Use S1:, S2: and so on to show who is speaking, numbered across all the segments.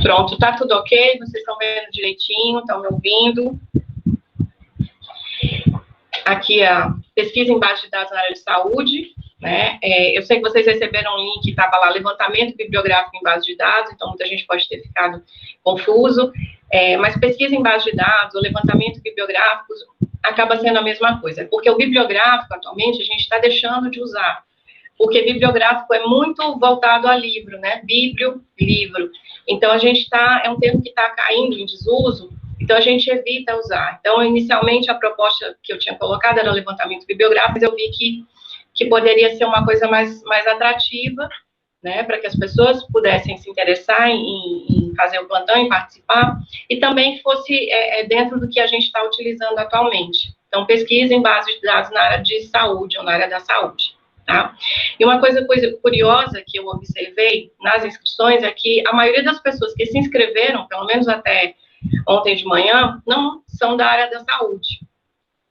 S1: Pronto, tá tudo ok? Vocês estão vendo direitinho? Estão me ouvindo? Aqui a pesquisa em base de dados na área de saúde, né? Eu sei que vocês receberam um link, estava lá, levantamento bibliográfico em base de dados, então muita gente pode ter ficado confuso, mas pesquisa em base de dados, o levantamento bibliográfico acaba sendo a mesma coisa, porque o bibliográfico, atualmente, a gente está deixando de usar, porque bibliográfico é muito voltado a livro, né? Livro. Então, é um termo que está caindo em desuso, então a gente evita usar. Então, inicialmente, a proposta que eu tinha colocado era levantamento bibliográfico, mas eu vi que poderia ser uma coisa mais atrativa, né, para que as pessoas pudessem se interessar em fazer o plantão, em participar, e também fosse dentro do que a gente está utilizando atualmente. Então, pesquisa em base de dados na área de saúde, ou na área da saúde. Tá? E uma coisa curiosa que eu observei nas inscrições é que a maioria das pessoas que se inscreveram, pelo menos até ontem de manhã, não são da área da saúde.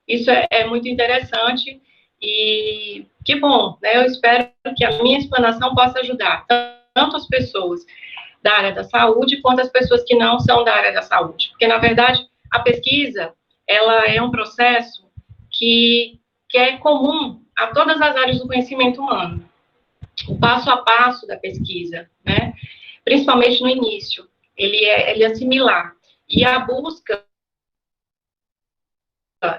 S1: Isso é muito interessante e que bom, né? Eu espero que a minha explanação possa ajudar tanto as pessoas da área da saúde quanto as pessoas que não são da área da saúde. Porque, na verdade, a pesquisa, ela é um processo que é comum a todas as áreas do conhecimento humano. O passo a passo da pesquisa, né? Principalmente no início, ele é similar. E a busca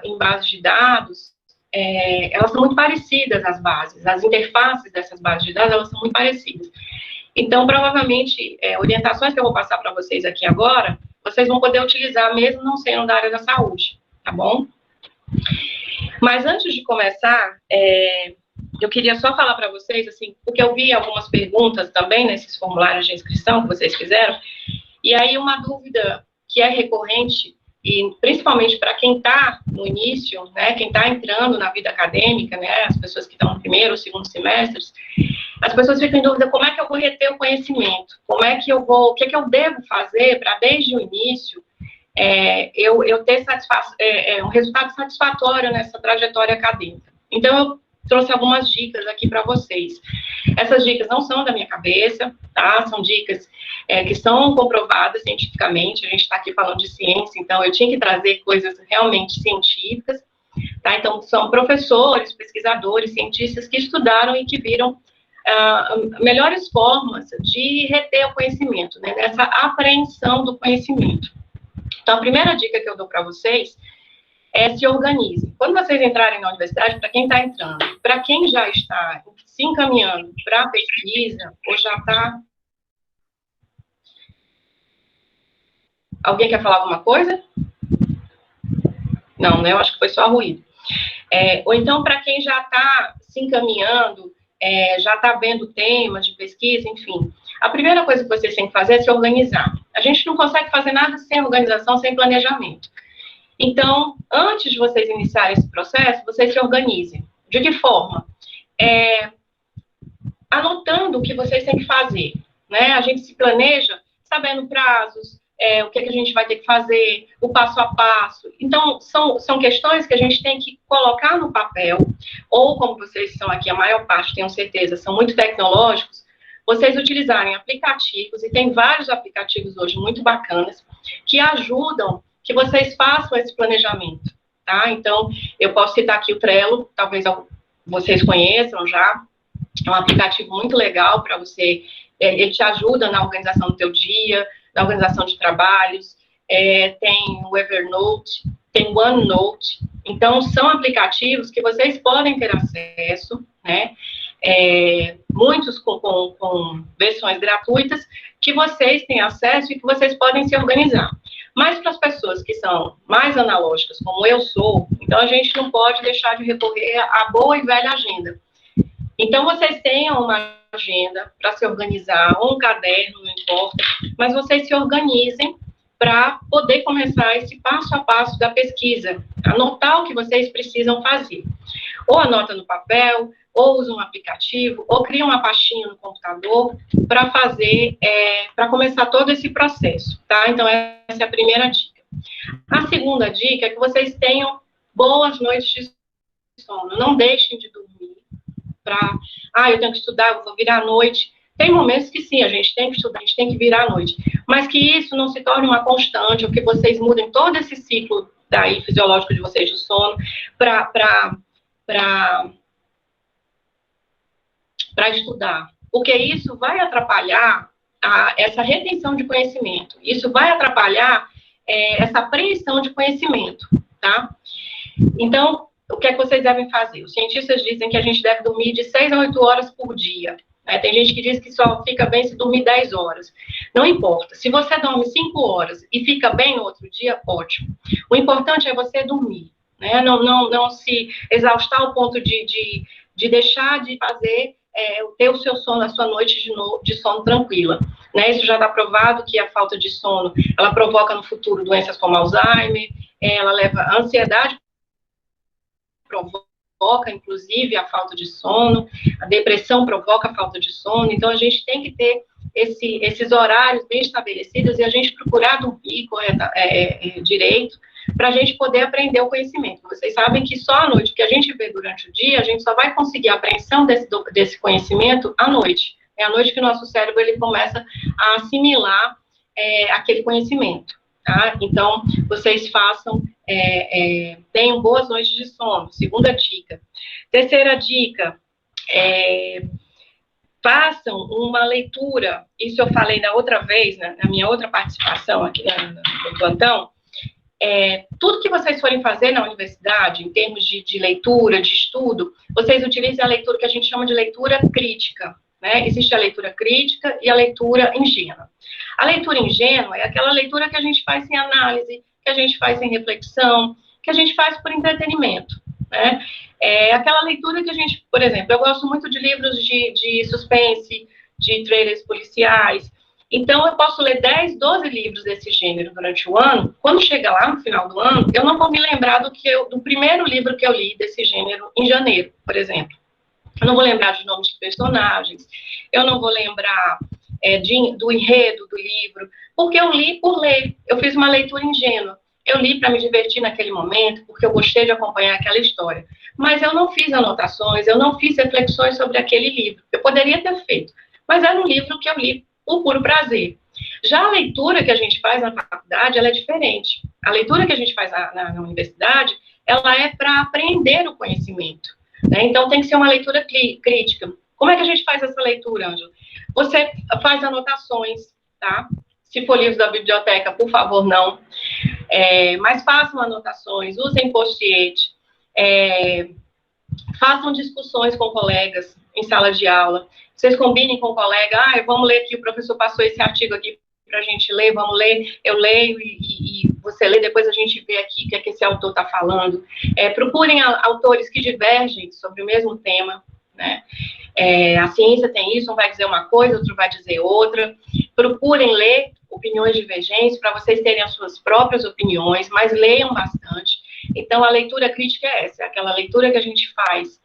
S1: em bases de dados, elas são muito parecidas, as bases, as interfaces dessas bases de dados, elas são muito parecidas. Então, provavelmente, orientações que eu vou passar para vocês aqui agora, vocês vão poder utilizar mesmo não sendo da área da saúde, tá bom? Mas antes de começar, eu queria só falar para vocês, assim, porque eu vi algumas perguntas também nesses formulários de inscrição que vocês fizeram, e aí uma dúvida que é recorrente, e principalmente para quem está no início, né, quem está entrando na vida acadêmica, né, as pessoas que estão no primeiro ou segundo semestres, as pessoas ficam em dúvida como é que eu vou reter o conhecimento, como é que eu vou, o que é que eu devo fazer para desde o início eu ter um resultado satisfatório nessa trajetória acadêmica. Então, eu trouxe algumas dicas aqui para vocês. Essas dicas não são da minha cabeça, tá? São dicas que são comprovadas cientificamente. A gente está aqui falando de ciência, então eu tinha que trazer coisas realmente científicas, tá? Então, são professores, pesquisadores, cientistas que estudaram e que viram melhores formas de reter o conhecimento, né? Nessa apreensão do conhecimento. Então, a primeira dica que eu dou para vocês é se organizem. Quando vocês entrarem na universidade, para quem está entrando, para quem já está se encaminhando para a pesquisa, ou já está... Alguém quer falar alguma coisa? Não, né? Eu acho que foi só ruído. Ou então, para quem já está se encaminhando, já está vendo temas de pesquisa, enfim. A primeira coisa que vocês têm que fazer é se organizar. A gente não consegue fazer nada sem organização, sem planejamento. Então, antes de vocês iniciarem esse processo, vocês se organizem. De que forma? Anotando o que vocês têm que fazer, né? A gente se planeja sabendo prazos, o que a gente vai ter que fazer, o passo a passo. Então, são questões que a gente tem que colocar no papel, ou como vocês são aqui, a maior parte, tenho certeza, são muito tecnológicos, vocês utilizarem aplicativos, e tem vários aplicativos hoje muito bacanas, que ajudam que vocês façam esse planejamento, tá? Então, eu posso citar aqui o Trello, talvez vocês conheçam já, é um aplicativo muito legal para você, ele te ajuda na organização do teu dia, na organização de trabalhos, tem o Evernote, tem o OneNote, então são aplicativos que vocês podem ter acesso, né, muitos com versões gratuitas, que vocês têm acesso e que vocês podem se organizar. Mas para as pessoas que são mais analógicas, como eu sou, então a gente não pode deixar de recorrer à boa e velha agenda. Então, vocês tenham uma agenda para se organizar, ou um caderno, não importa, mas vocês se organizem para poder começar esse passo a passo da pesquisa, anotar o que vocês precisam fazer. Ou anota no papel, ou usa um aplicativo, ou cria uma pastinha no computador para fazer, para começar todo esse processo, tá? Então, essa é a primeira dica. A segunda dica é que vocês tenham boas noites de sono, não deixem de dormir eu tenho que estudar, eu vou virar à noite. Tem momentos que sim, a gente tem que estudar, a gente tem que virar à noite. mas que isso não se torne uma constante, ou que vocês mudem todo esse ciclo daí fisiológico de vocês do sono para estudar, porque isso vai atrapalhar essa retenção de conhecimento, isso vai atrapalhar essa apreensão de conhecimento, tá? Então, o que é que vocês devem fazer? Os cientistas dizem que a gente deve dormir de 6 a 8 horas por dia. Tem gente que diz que só fica bem se dormir 10 horas. Não importa. Se você dorme 5 horas e fica bem no outro dia, ótimo. O importante é você dormir, né? Não se exaustar ao ponto de deixar de fazer, ter o seu sono, a sua noite de sono tranquila. Né? Isso já está provado que a falta de sono, ela provoca no futuro doenças como Alzheimer, ela leva a ansiedade, provoca, inclusive, a falta de sono, a depressão provoca a falta de sono, então a gente tem que ter esses horários bem estabelecidos e a gente procurar dormir direito, para a gente poder aprender o conhecimento. Vocês sabem que só à noite, o que a gente vê durante o dia, a gente só vai conseguir a apreensão desse conhecimento à noite. É à noite que o nosso cérebro ele começa a assimilar aquele conhecimento. Tá? Então, vocês façam, tenham boas noites de sono. Segunda dica. Terceira dica, façam uma leitura. Isso eu falei na outra vez, na minha outra participação aqui no plantão. Tudo que vocês forem fazer na universidade, em termos de leitura, de estudo, vocês utilizem a leitura que a gente chama de leitura crítica. Né? Existe a leitura crítica e a leitura ingênua. A leitura ingênua é aquela leitura que a gente faz sem análise, que a gente faz sem reflexão, que a gente faz por entretenimento. Né? É aquela leitura que a gente, por exemplo, eu gosto muito de livros de suspense, de trailers policiais. Então, eu posso ler 10, 12 livros desse gênero durante o ano. Quando chega lá no final do ano, eu não vou me lembrar do primeiro livro que eu li desse gênero em janeiro, por exemplo. Eu não vou lembrar de nomes de personagens, eu não vou lembrar do enredo do livro, porque eu li por ler, eu fiz uma leitura ingênua. Eu li para me divertir naquele momento, porque eu gostei de acompanhar aquela história. Mas eu não fiz anotações, eu não fiz reflexões sobre aquele livro. Eu poderia ter feito, mas era um livro que eu li por puro prazer. Já a leitura que a gente faz na faculdade, ela é diferente. A leitura que a gente faz na universidade, ela é para aprender o conhecimento. Né? Então, tem que ser uma leitura crítica. Como é que a gente faz essa leitura, Ângela? Você faz anotações, tá? Se for livros da biblioteca, por favor, não. Mas façam anotações, usem post-it, façam discussões com colegas em sala de aula. Vocês combinem com o colega, vamos ler aqui, o professor passou esse artigo aqui para a gente ler, vamos ler, eu leio e você lê, depois a gente vê aqui o que é que esse autor está falando. Procurem autores que divergem sobre o mesmo tema, né? A ciência tem isso, um vai dizer uma coisa, outro vai dizer outra. Procurem ler opiniões divergentes para vocês terem as suas próprias opiniões, mas leiam bastante. Então, a leitura crítica é essa, aquela leitura que a gente faz,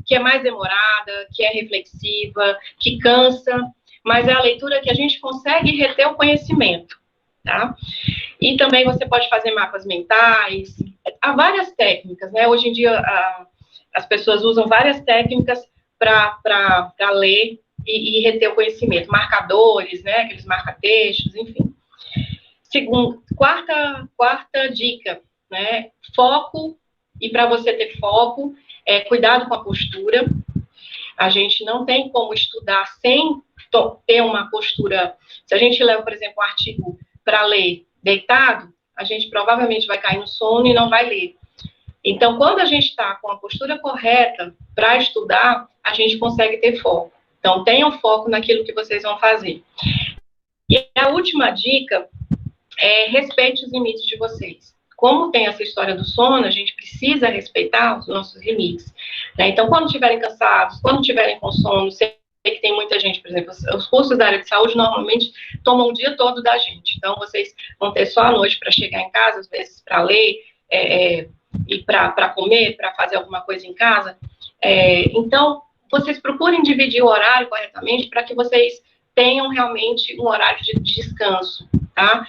S1: que é mais demorada, que é reflexiva, que cansa, mas é a leitura que a gente consegue reter o conhecimento, tá? E também você pode fazer mapas mentais, há várias técnicas, né? Hoje em dia, as pessoas usam várias técnicas para ler e reter o conhecimento, marcadores, né? Aqueles marca-textos, enfim. Quarta dica, né? Foco, e para você ter foco, cuidado com a postura. A gente não tem como estudar sem ter uma postura. Se a gente leva, por exemplo, um artigo para ler deitado, a gente provavelmente vai cair no sono e não vai ler. Então, quando a gente está com a postura correta para estudar, a gente consegue ter foco. Então, tenham foco naquilo que vocês vão fazer. E a última dica é respeite os limites de vocês. Como tem essa história do sono, a gente precisa respeitar os nossos limites. Né? Então, quando estiverem cansados, quando estiverem com sono, sei que tem muita gente, por exemplo, os cursos da área de saúde normalmente tomam o dia todo da gente. Então, vocês vão ter só a noite para chegar em casa, às vezes para ler, e para comer, para fazer alguma coisa em casa. Então, vocês procurem dividir o horário corretamente para que vocês tenham realmente um horário de descanso, tá?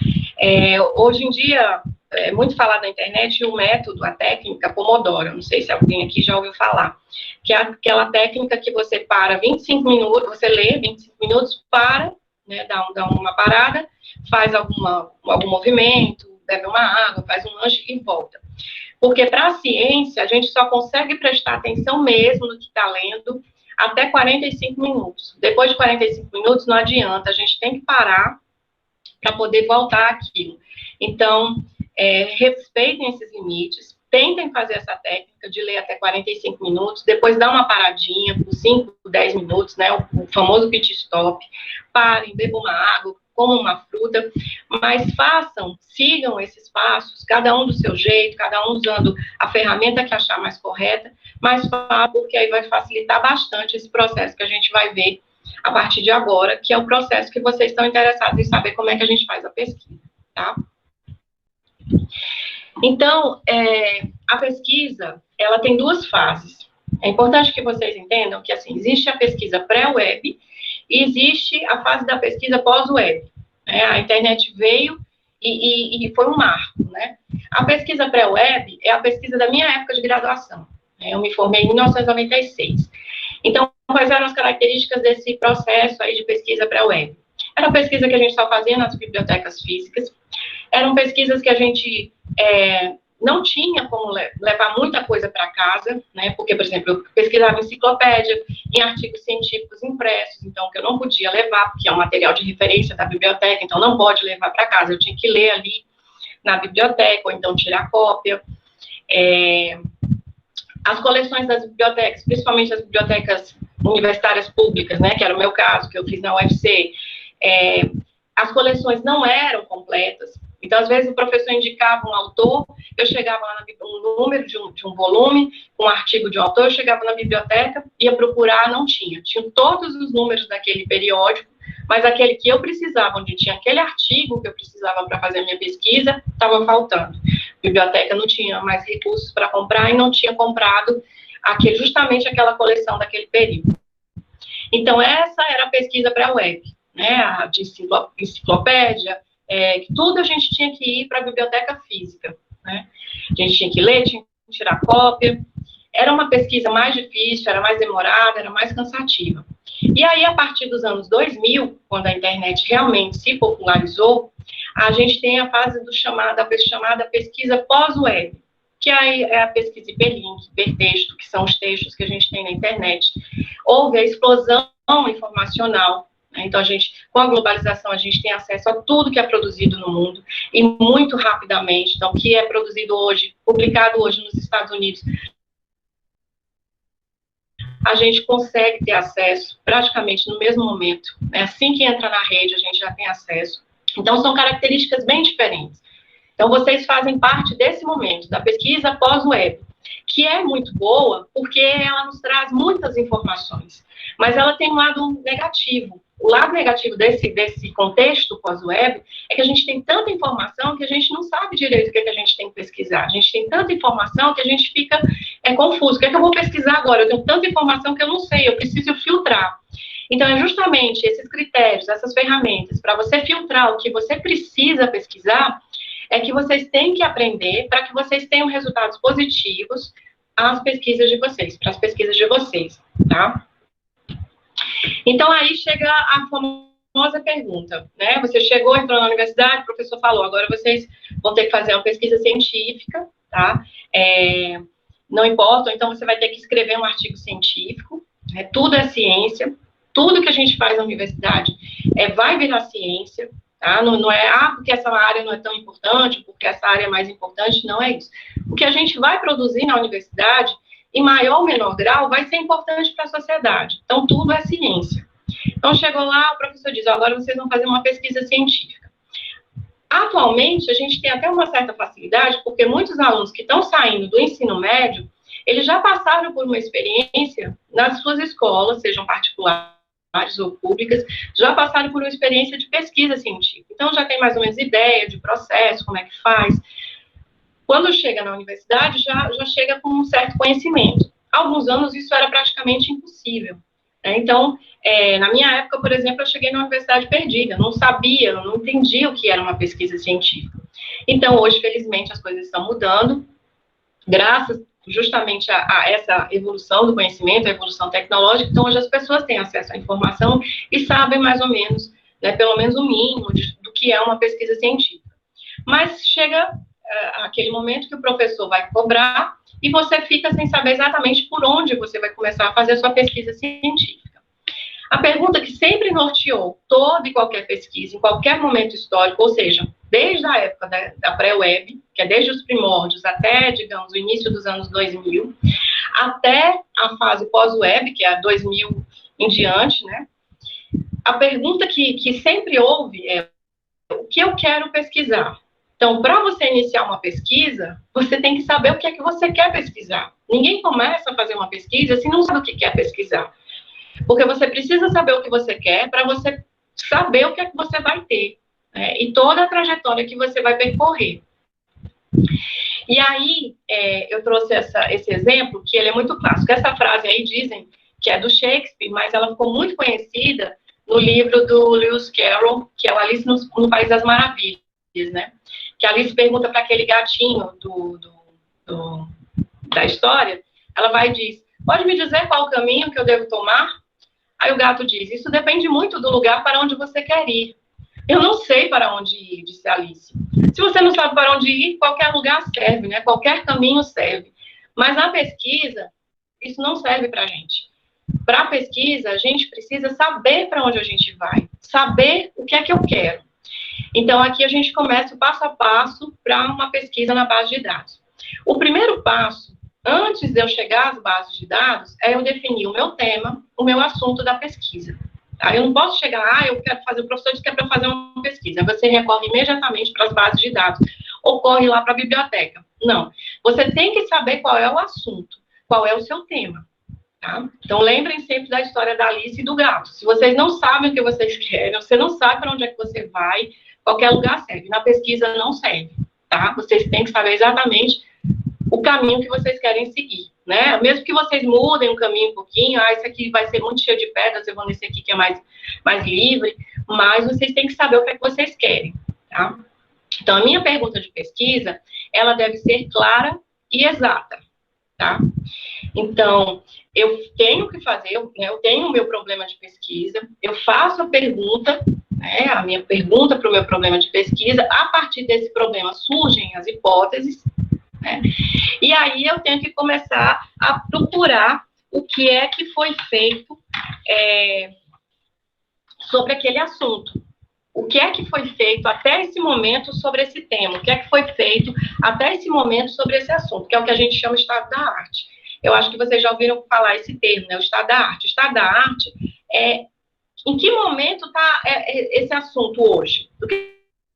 S1: Hoje em dia, é muito falado na internet o método, a técnica Pomodoro, não sei se alguém aqui já ouviu falar, que é aquela técnica que você para 25 minutos, você lê 25 minutos, para, né, dá uma parada, faz algum movimento, bebe uma água, faz um lanche e volta. Porque para a ciência, a gente só consegue prestar atenção mesmo no que está lendo até 45 minutos. Depois de 45 minutos, não adianta, a gente tem que parar para poder voltar àquilo. Então, respeitem esses limites, tentem fazer essa técnica de ler até 45 minutos, depois dá uma paradinha por 5, 10 minutos, né, o famoso pit stop, parem, bebam uma água, comam uma fruta, mas sigam esses passos, cada um do seu jeito, cada um usando a ferramenta que achar mais correta, mas porque aí vai facilitar bastante esse processo que a gente vai ver a partir de agora, que é o processo que vocês estão interessados em saber como é que a gente faz a pesquisa, tá? Então, a pesquisa, ela tem duas fases. É importante que vocês entendam que, assim, existe a pesquisa pré-web e existe a fase da pesquisa pós-web. Né? A internet veio e foi um marco, né? A pesquisa pré-web é a pesquisa da minha época de graduação. Né? Eu me formei em 1996. Então, quais eram as características desse processo aí de pesquisa pré-web? Era pesquisa que a gente só fazia nas bibliotecas físicas, eram pesquisas que a gente não tinha como levar muita coisa para casa, né? Porque, por exemplo, eu pesquisava enciclopédia, em artigos científicos impressos, então, que eu não podia levar, porque é um material de referência da biblioteca, então não pode levar para casa, eu tinha que ler ali na biblioteca, ou então tirar cópia. As coleções das bibliotecas, principalmente as bibliotecas universitárias públicas, né, que era o meu caso, que eu fiz na UFC, as coleções não eram completas. Então, às vezes, o professor indicava um autor, eu chegava lá um número de um volume, um artigo de um autor, eu chegava na biblioteca, ia procurar, não tinha. Tinham todos os números daquele periódico, mas aquele que eu precisava, onde tinha aquele artigo que eu precisava para fazer a minha pesquisa, estava faltando. A biblioteca não tinha mais recursos para comprar e não tinha comprado justamente aquela coleção daquele período. Então, essa era a pesquisa pré-web, né, a de enciclopédia, tudo a gente tinha que ir para a biblioteca física, né? A gente tinha que ler, tinha que tirar cópia. Era uma pesquisa mais difícil, era mais demorada, era mais cansativa. E aí, a partir dos anos 2000, quando a internet realmente se popularizou, a gente tem a fase chamada pesquisa pós-web, que aí é a pesquisa hiperlink, hipertexto, que são os textos que a gente tem na internet. Houve a explosão informacional. Então, com a globalização, a gente tem acesso a tudo que é produzido no mundo, e muito rapidamente. Então, o que é produzido hoje, publicado hoje nos Estados Unidos, a gente consegue ter acesso praticamente no mesmo momento. Assim que entra na rede, a gente já tem acesso. Então, são características bem diferentes. Então, vocês fazem parte desse momento, da pesquisa pós-web, que é muito boa, porque ela nos traz muitas informações, mas ela tem um lado negativo. O lado negativo desse contexto pós-web é que a gente tem tanta informação que a gente não sabe direito o que a gente tem que pesquisar. A gente tem tanta informação que a gente fica confuso. O que é que eu vou pesquisar agora? Eu tenho tanta informação que eu não sei, eu preciso filtrar. Então, é justamente esses critérios, essas ferramentas, para você filtrar o que você precisa pesquisar, é que vocês têm que aprender para que vocês tenham resultados positivos às pesquisas de vocês, para as pesquisas de vocês, tá? Então, aí chega a famosa pergunta, né? Você chegou, entrou na universidade, o professor falou, agora vocês vão ter que fazer uma pesquisa científica, tá? Não importa, então você vai ter que escrever um artigo científico, né? Tudo é ciência, tudo que a gente faz na universidade vai virar ciência, tá? Não é, porque essa área não é tão importante, porque essa área é mais importante, não é isso. O que a gente vai produzir na universidade, em maior ou menor grau, vai ser importante para a sociedade. Então, tudo é ciência. Então, chegou lá, o professor diz, agora vocês vão fazer uma pesquisa científica. Atualmente, a gente tem até uma certa facilidade, porque muitos alunos que estão saindo do ensino médio, eles já passaram por uma experiência nas suas escolas, sejam particulares ou públicas, já passaram por uma experiência de pesquisa científica. Então, já tem mais ou menos ideia de processo, como é que faz. Quando chega na universidade, já chega com um certo conhecimento. Há alguns anos, isso era praticamente impossível. Então, na minha época, por exemplo, eu cheguei na universidade perdida, não sabia, não entendia o que era uma pesquisa científica. Então, hoje, felizmente, as coisas estão mudando, graças justamente a essa evolução do conhecimento, a evolução tecnológica. Então, hoje as pessoas têm acesso à informação e sabem mais ou menos né, pelo menos o mínimo do que é uma pesquisa científica. Mas chega aquele momento que o professor vai cobrar e você fica sem saber exatamente por onde você vai começar a fazer a sua pesquisa científica. A pergunta que sempre norteou toda e qualquer pesquisa, em qualquer momento histórico, ou seja, desde a época da pré-web, que é desde os primórdios até, digamos, o início dos anos 2000, até a fase pós-web, que é 2000 em diante, né? A pergunta que sempre houve é: o que eu quero pesquisar? Então, para você iniciar uma pesquisa, você tem que saber o que é que você quer pesquisar. Ninguém começa a fazer uma pesquisa se não sabe o que quer pesquisar. Porque você precisa saber o que você quer para você saber o que é que você vai ter, né? E toda a trajetória que você vai percorrer. E aí, eu trouxe esse exemplo, que ele é muito clássico. Essa frase aí dizem que é do Shakespeare, mas ela ficou muito conhecida no livro do Lewis Carroll, que é o Alice no País das Maravilhas, né? Que a Alice pergunta para aquele gatinho da história, ela vai e diz: pode me dizer qual o caminho que eu devo tomar? Aí o gato diz: isso depende muito do lugar para onde você quer ir. Eu não sei para onde ir, disse Alice. Se você não sabe para onde ir, qualquer lugar serve, né? Qualquer caminho serve. Mas na pesquisa, isso não serve para a gente. Para a pesquisa, a gente precisa saber para onde a gente vai, saber o que é que eu quero. Então, aqui a gente começa o passo a passo para uma pesquisa na base de dados. O primeiro passo, antes de eu chegar às bases de dados, é eu definir o meu tema, o meu assunto da pesquisa. Tá? Eu não posso chegar lá, eu quero fazer, o professor disse que é para fazer uma pesquisa. Você recorre imediatamente para as bases de dados, ou corre lá para a biblioteca. Não. Você tem que saber qual é o assunto, qual é o seu tema. Tá? Então, lembrem sempre da história da Alice e do gato. Se vocês não sabem o que vocês querem, você não sabe para onde é que você vai, qualquer lugar serve. Na pesquisa não serve. Tá? Vocês têm que saber exatamente o caminho que vocês querem seguir, né? Mesmo que vocês mudem o caminho um pouquinho, esse aqui vai ser muito cheio de pedras, eu vou nesse aqui que é mais livre, mas vocês têm que saber o que é que vocês querem, tá? Então, a minha pergunta de pesquisa, ela deve ser clara e exata, tá? Então, eu tenho que fazer, eu tenho o meu problema de pesquisa, eu faço a pergunta, né, a minha pergunta para o meu problema de pesquisa, a partir desse problema surgem as hipóteses, né? E aí eu tenho que começar a procurar o que é que foi feito sobre aquele assunto. O que é que foi feito até esse momento sobre esse tema? O que é que foi feito até esse momento sobre esse assunto? Que é o que a gente chama de estado da arte. Eu acho que vocês já ouviram falar esse termo, né? O estado da arte. O estado da arte é em que momento está esse assunto hoje? O que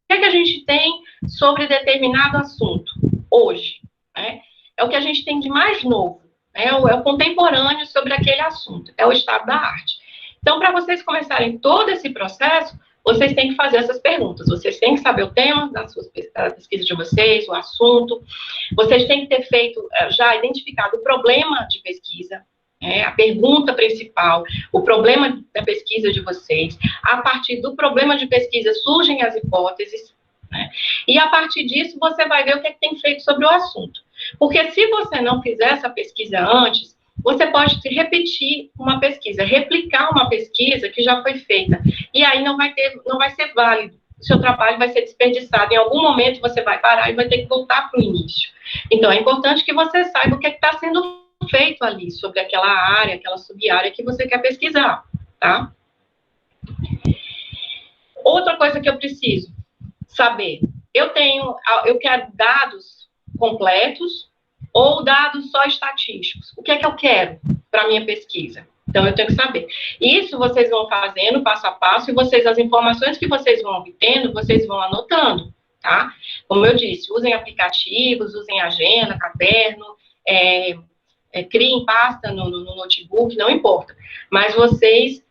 S1: é que a gente tem sobre determinado assunto hoje? Né? É o que a gente tem de mais novo, né? É o contemporâneo sobre aquele assunto, é o estado da arte. Então, para vocês começarem todo esse processo, vocês têm que fazer essas perguntas, vocês têm que saber o tema da pesquisa de vocês, o assunto, vocês têm que ter feito, já identificado o problema de pesquisa, a pergunta principal, o problema da pesquisa de vocês. A partir do problema de pesquisa surgem as hipóteses, né? E a partir disso você vai ver o que é que tem feito sobre o assunto. Porque se você não fizer essa pesquisa antes, você pode repetir uma pesquisa, replicar uma pesquisa que já foi feita. E aí não vai ser válido. O seu trabalho vai ser desperdiçado. Em algum momento você vai parar e vai ter que voltar para o início. Então é importante que você saiba o que está sendo feito ali sobre aquela área, aquela sub-área que você quer pesquisar, tá? Outra coisa que eu preciso saber, eu quero dados completos ou dados só estatísticos. O que é que eu quero para a minha pesquisa? Então, eu tenho que saber. Isso vocês vão fazendo passo a passo e as informações que vocês vão obtendo, vocês vão anotando, tá? Como eu disse, usem aplicativos, usem agenda, caderno, criem pasta no notebook, não importa. Mas vocês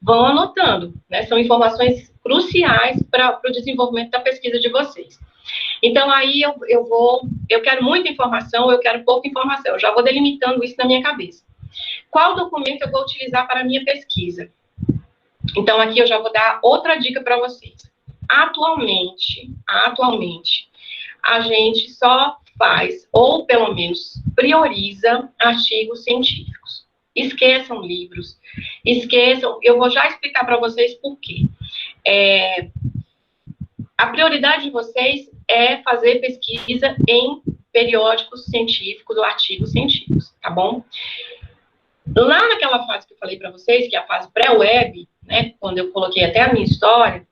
S1: vão anotando, né? São informações cruciais para o desenvolvimento da pesquisa de vocês. Então, aí eu quero muita informação, eu quero pouca informação, eu já vou delimitando isso na minha cabeça. Qual documento eu vou utilizar para a minha pesquisa? Então, aqui eu já vou dar outra dica para vocês. Atualmente, a gente só faz, ou pelo menos prioriza, artigos científicos. Esqueçam livros, eu vou já explicar para vocês por quê. A prioridade de vocês é fazer pesquisa em periódicos científicos ou artigos científicos, tá bom? Lá naquela fase que eu falei para vocês, que é a fase pré-web, né, quando eu coloquei até a minha história,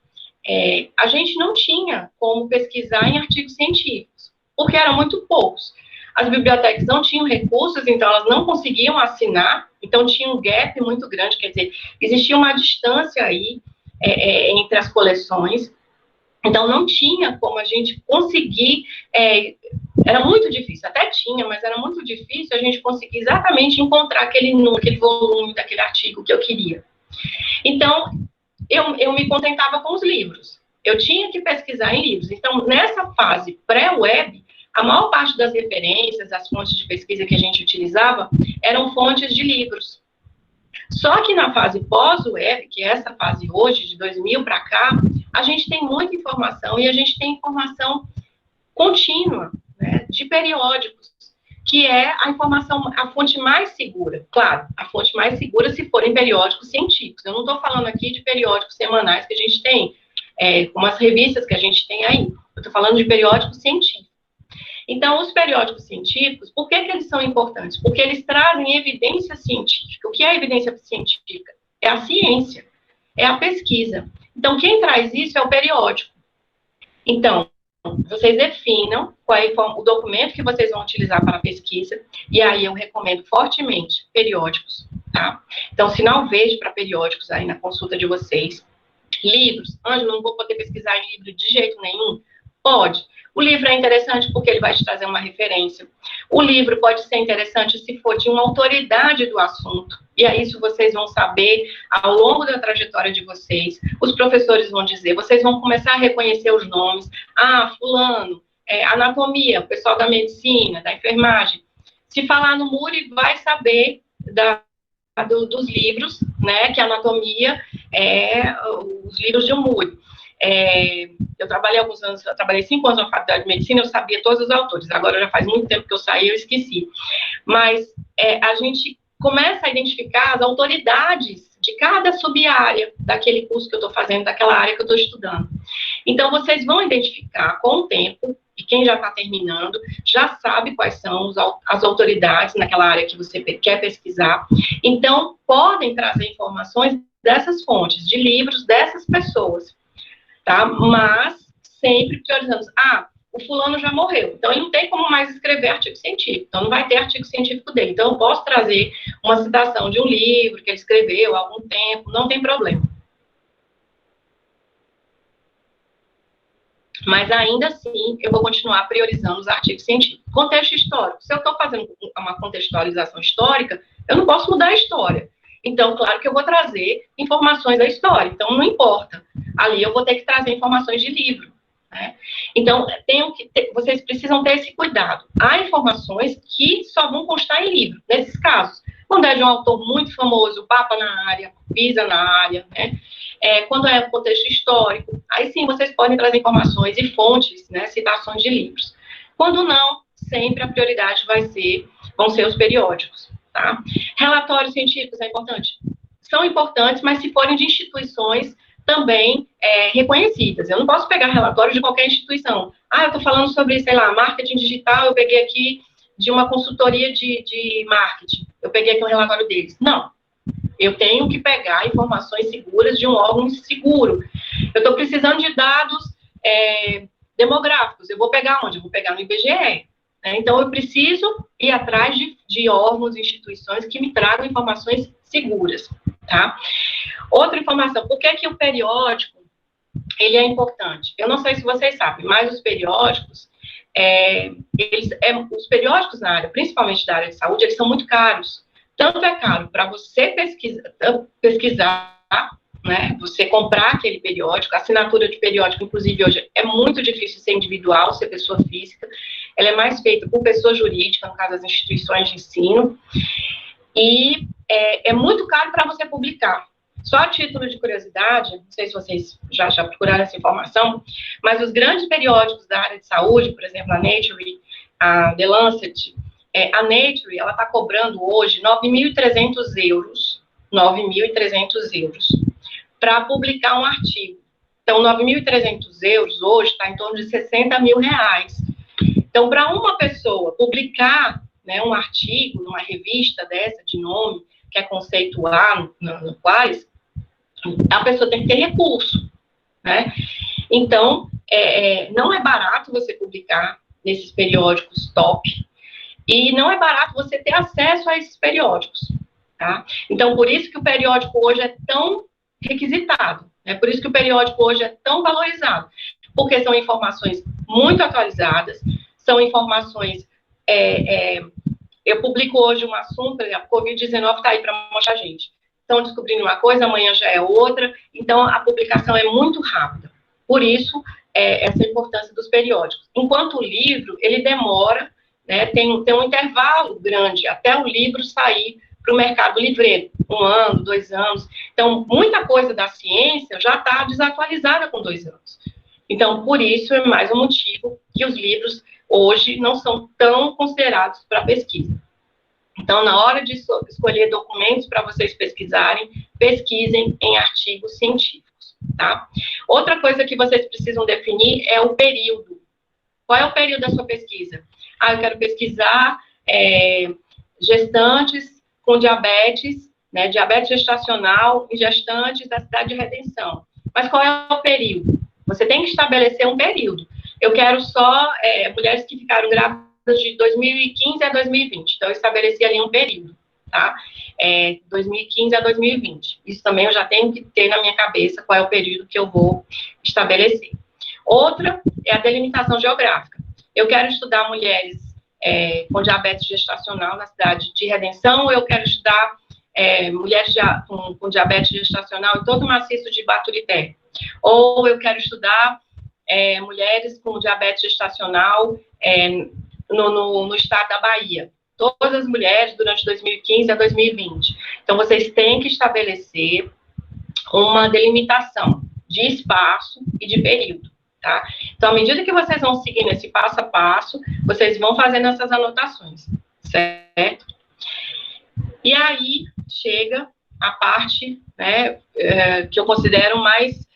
S1: a gente não tinha como pesquisar em artigos científicos, porque eram muito poucos. As bibliotecas não tinham recursos, então elas não conseguiam assinar, então tinha um gap muito grande, quer dizer, existia uma distância aí entre as coleções, então não tinha como a gente conseguir, era muito difícil, até tinha, mas era muito difícil a gente conseguir exatamente encontrar aquele número, aquele volume daquele artigo que eu queria. Então, eu me contentava com os livros. Eu tinha que pesquisar em livros. Então, nessa fase pré-web, a maior parte das referências, as fontes de pesquisa que a gente utilizava, eram fontes de livros. Só que na fase pós-web, que é essa fase hoje, de 2000 para cá, a gente tem muita informação e a gente tem informação contínua, né, de periódicos, que é a informação, a fonte mais segura. Claro, a fonte mais segura se forem periódicos científicos. Eu não estou falando aqui de periódicos semanais que a gente tem, como as revistas que a gente tem aí. Eu estou falando de periódicos científicos. Então, os periódicos científicos, por que eles são importantes? Porque eles trazem evidência científica. O que é evidência científica? É a ciência, é a pesquisa. Então, quem traz isso é o periódico. Então, vocês definam qual é o documento que vocês vão utilizar para a pesquisa, e aí eu recomendo fortemente periódicos, tá? Então, sinal verde para periódicos aí na consulta de vocês. Livros. Ângela, não vou poder pesquisar em livro de jeito nenhum? Pode. O livro é interessante porque ele vai te trazer uma referência. O livro pode ser interessante se for de uma autoridade do assunto. E aí isso vocês vão saber ao longo da trajetória de vocês. Os professores vão dizer, vocês vão começar a reconhecer os nomes. Ah, fulano, anatomia, o pessoal da medicina, da enfermagem. Se falar no MURI, vai saber dos livros, né, que a anatomia os livros de MURI. Eu trabalhei alguns anos, eu trabalhei 5 anos na faculdade de medicina, eu sabia todos os autores. Agora já faz muito tempo que eu saí, eu esqueci. Mas a gente começa a identificar as autoridades de cada sub-área daquele curso que eu estou fazendo, daquela área que eu estou estudando. Então, vocês vão identificar com o tempo, e quem já está terminando, já sabe quais são as autoridades naquela área que você quer pesquisar. Então, podem trazer informações dessas fontes, de livros dessas pessoas, tá? Mas sempre priorizando. O fulano já morreu, então ele não tem como mais escrever artigo científico, então não vai ter artigo científico dele. Então eu posso trazer uma citação de um livro que ele escreveu há algum tempo, não tem problema. Mas ainda assim, eu vou continuar priorizando os artigos científicos. Contexto histórico. Se eu estou fazendo uma contextualização histórica, eu não posso mudar a história. Então, claro que eu vou trazer informações da história, então não importa. Ali eu vou ter que trazer informações de livro, né? Então, vocês precisam ter esse cuidado. Há informações que só vão constar em livro, nesses casos. Quando é de um autor muito famoso, Papa na área, Pisa na área, né? Quando é um contexto histórico, aí sim vocês podem trazer informações e fontes, né, citações de livros. Quando não, sempre a prioridade vão ser os periódicos, tá? Relatórios científicos é importante? São importantes, mas se forem de instituições também reconhecidas. Eu não posso pegar relatórios de qualquer instituição. Eu estou falando sobre, sei lá, marketing digital, eu peguei aqui de uma consultoria de marketing. Eu peguei aqui um relatório deles. Não. Eu tenho que pegar informações seguras de um órgão seguro. Eu estou precisando de dados demográficos. Eu vou pegar onde? Eu vou pegar no IBGE. Né? Então, eu preciso ir atrás de órgãos e instituições que me tragam informações seguras. Tá? Outra informação, por que o periódico ele é importante? Eu não sei se vocês sabem, mas os periódicos, os periódicos na área, principalmente da área de saúde, eles são muito caros. Tanto é caro para você pesquisar, né, você comprar aquele periódico, a assinatura de periódico, inclusive, hoje é muito difícil ser individual, ser pessoa física, ela é mais feita por pessoa jurídica, no caso das instituições de ensino, e é muito caro para você publicar. Só a título de curiosidade, não sei se vocês já procuraram essa informação, mas os grandes periódicos da área de saúde, por exemplo, a Nature, a The Lancet, a Nature, ela está cobrando hoje 9.300 euros, 9.300 euros, para publicar um artigo. Então, 9.300 euros hoje está em torno de 60 mil reais. Então, para uma pessoa publicar, né, um artigo numa revista dessa, de nome, que é conceituar no Qualis, a pessoa tem que ter recurso, né? Então, não é barato você publicar nesses periódicos top, e não é barato você ter acesso a esses periódicos, tá? Então, por isso que o periódico hoje é tão requisitado, né? Por isso que o periódico hoje é tão valorizado, porque são informações muito atualizadas, são informações... eu publico hoje um assunto, a Covid-19 está aí para mostrar a gente. Estão descobrindo uma coisa, amanhã já é outra, então a publicação é muito rápida. Por isso, essa importância dos periódicos. Enquanto o livro, ele demora, né, tem um intervalo grande até o livro sair para o mercado livreiro, 1 ano, 2 anos. Então, muita coisa da ciência já está desatualizada com 2 anos. Então, por isso, é mais um motivo que os livros, hoje, não são tão considerados para pesquisa. Então, na hora de escolher documentos para vocês pesquisarem, pesquisem em artigos científicos, tá? Outra coisa que vocês precisam definir é o período. Qual é o período da sua pesquisa? Eu quero pesquisar gestantes com diabetes, né, diabetes gestacional em gestantes da cidade de Redenção. Mas qual é o período? Você tem que estabelecer um período. Eu quero só mulheres que ficaram grávidas de 2015 a 2020. Então, eu estabeleci ali um período, tá? 2015 a 2020. Isso também eu já tenho que ter na minha cabeça qual é o período que eu vou estabelecer. Outra é a delimitação geográfica. Eu quero estudar mulheres com diabetes gestacional na cidade de Redenção, ou eu quero estudar mulheres com diabetes gestacional em todo o maciço de Baturité. Ou eu quero estudar mulheres com diabetes gestacional no estado da Bahia. Todas as mulheres durante 2015 a 2020. Então, vocês têm que estabelecer uma delimitação de espaço e de período, tá? Então, à medida que vocês vão seguindo esse passo a passo, vocês vão fazendo essas anotações, certo? E aí, chega a parte, né, que eu considero mais,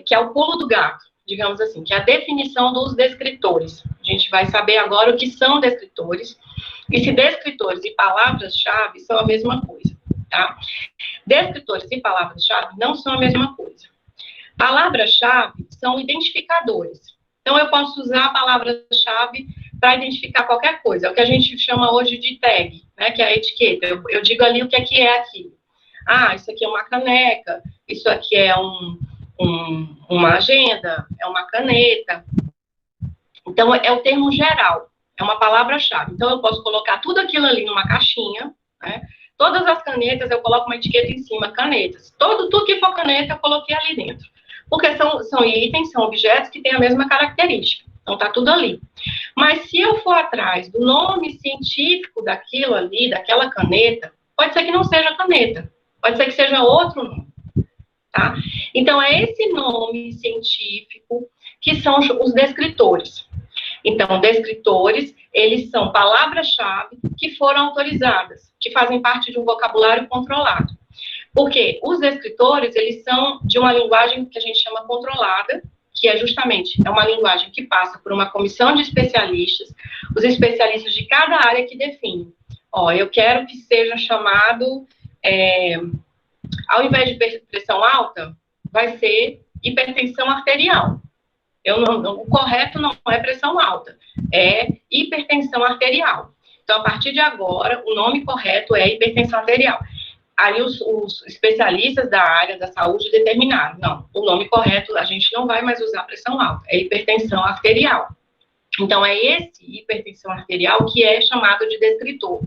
S1: que é o pulo do gato, digamos assim, que é a definição dos descritores. A gente vai saber agora o que são descritores, e se descritores e palavras-chave são a mesma coisa, tá? Descritores e palavras-chave não são a mesma coisa. Palavras-chave são identificadores. Então, eu posso usar a palavra-chave para identificar qualquer coisa, é o que a gente chama hoje de tag, né, que é a etiqueta. Eu digo ali o que é aquilo. Isso aqui é uma caneca, isso aqui é uma agenda, é uma caneta. Então, é o termo geral, é uma palavra-chave. Então, eu posso colocar tudo aquilo ali numa caixinha, né? Todas as canetas, eu coloco uma etiqueta em cima, canetas. Tudo que for caneta, eu coloquei ali dentro. Porque são itens, são objetos que têm a mesma característica. Então, tá tudo ali. Mas, se eu for atrás do nome científico daquilo ali, daquela caneta, pode ser que não seja caneta. Pode ser que seja outro nome. Tá? Então, é esse nome científico que são os descritores. Então, descritores, eles são palavras-chave que foram autorizadas, que fazem parte de um vocabulário controlado. Porque os descritores, eles são de uma linguagem que a gente chama controlada, que é justamente uma linguagem que passa por uma comissão de especialistas, os especialistas de cada área que definem. Eu quero que seja chamado, ao invés de pressão alta, vai ser hipertensão arterial. O correto não é pressão alta, é hipertensão arterial. Então, a partir de agora, o nome correto é hipertensão arterial. Aí os especialistas da área da saúde determinaram, não, o nome correto, a gente não vai mais usar pressão alta, é hipertensão arterial. Então, é esse hipertensão arterial que é chamado de descritor.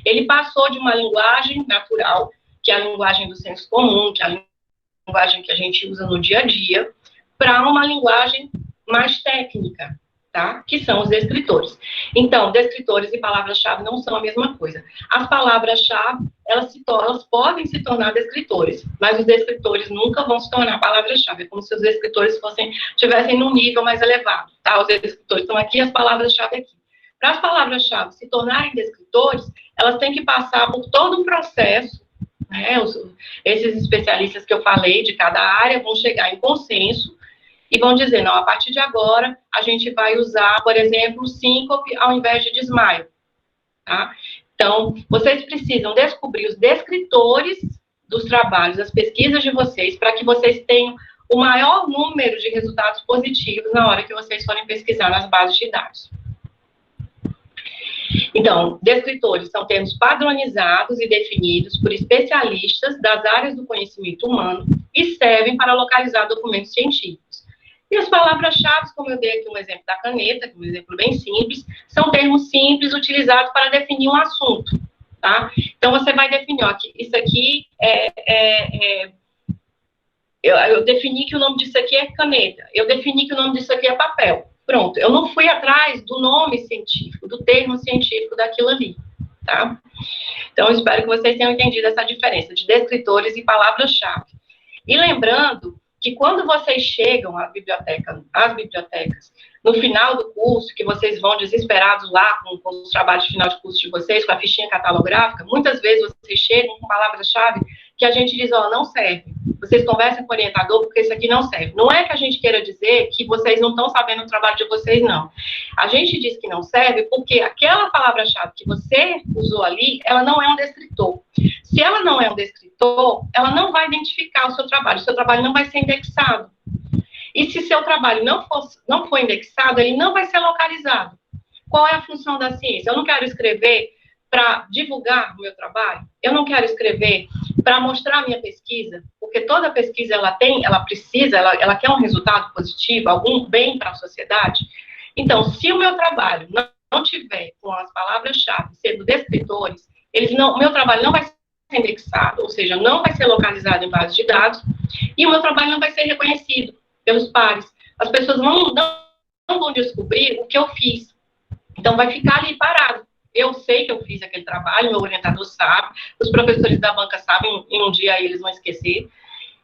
S1: Ele passou de uma linguagem natural, que é a linguagem do senso comum, que é a linguagem que a gente usa no dia a dia, para uma linguagem mais técnica, tá? Que são os descritores. Então, descritores e palavras-chave não são a mesma coisa. As palavras-chave, elas podem se tornar descritores, mas os descritores nunca vão se tornar palavras-chave. É como se os descritores estivessem num nível mais elevado, tá? Os descritores estão aqui, as palavras-chave aqui. Para as palavras-chave se tornarem descritores, elas têm que passar por todo um processo, né? Esses especialistas que eu falei de cada área vão chegar em consenso e vão dizer, não, a partir de agora, a gente vai usar, por exemplo, síncope ao invés de desmaio, tá? Então, vocês precisam descobrir os descritores dos trabalhos, das pesquisas de vocês, para que vocês tenham o maior número de resultados positivos na hora que vocês forem pesquisar nas bases de dados. Então, descritores são termos padronizados e definidos por especialistas das áreas do conhecimento humano e servem para localizar documentos científicos. E as palavras-chave, como eu dei aqui um exemplo da caneta, que é um exemplo bem simples, são termos simples utilizados para definir um assunto, tá? Então, você vai definir, ó, que isso aqui eu defini que o nome disso aqui é caneta, eu defini que o nome disso aqui é papel. Pronto, eu não fui atrás do nome científico, do termo científico daquilo ali, tá? Então, eu espero que vocês tenham entendido essa diferença de descritores e palavras-chave. E lembrando que quando vocês chegam às bibliotecas, no final do curso, que vocês vão desesperados lá com os trabalhos de final de curso de vocês, com a fichinha catalográfica, muitas vezes vocês chegam com palavras-chave que a gente diz, ó, não serve. Vocês conversem com o orientador, porque isso aqui não serve. Não é que a gente queira dizer que vocês não estão sabendo o trabalho de vocês, não. A gente diz que não serve porque aquela palavra-chave que você usou ali, ela não é um descritor. Se ela não é um descritor, ela não vai identificar o seu trabalho não vai ser indexado. E se seu trabalho não for indexado, ele não vai ser localizado. Qual é a função da ciência? Eu não quero escrever para divulgar o meu trabalho, eu não quero escrever para mostrar a minha pesquisa, porque toda pesquisa ela quer um resultado positivo, algum bem para a sociedade. Então, se o meu trabalho não tiver com as palavras-chave sendo descritores, meu trabalho não vai ser indexado, ou seja, não vai ser localizado em base de dados, e o meu trabalho não vai ser reconhecido pelos pares. As pessoas não vão descobrir o que eu fiz. Então, vai ficar ali parado. Eu sei que eu fiz aquele trabalho, meu orientador sabe, os professores da banca sabem, e um dia eles vão esquecer,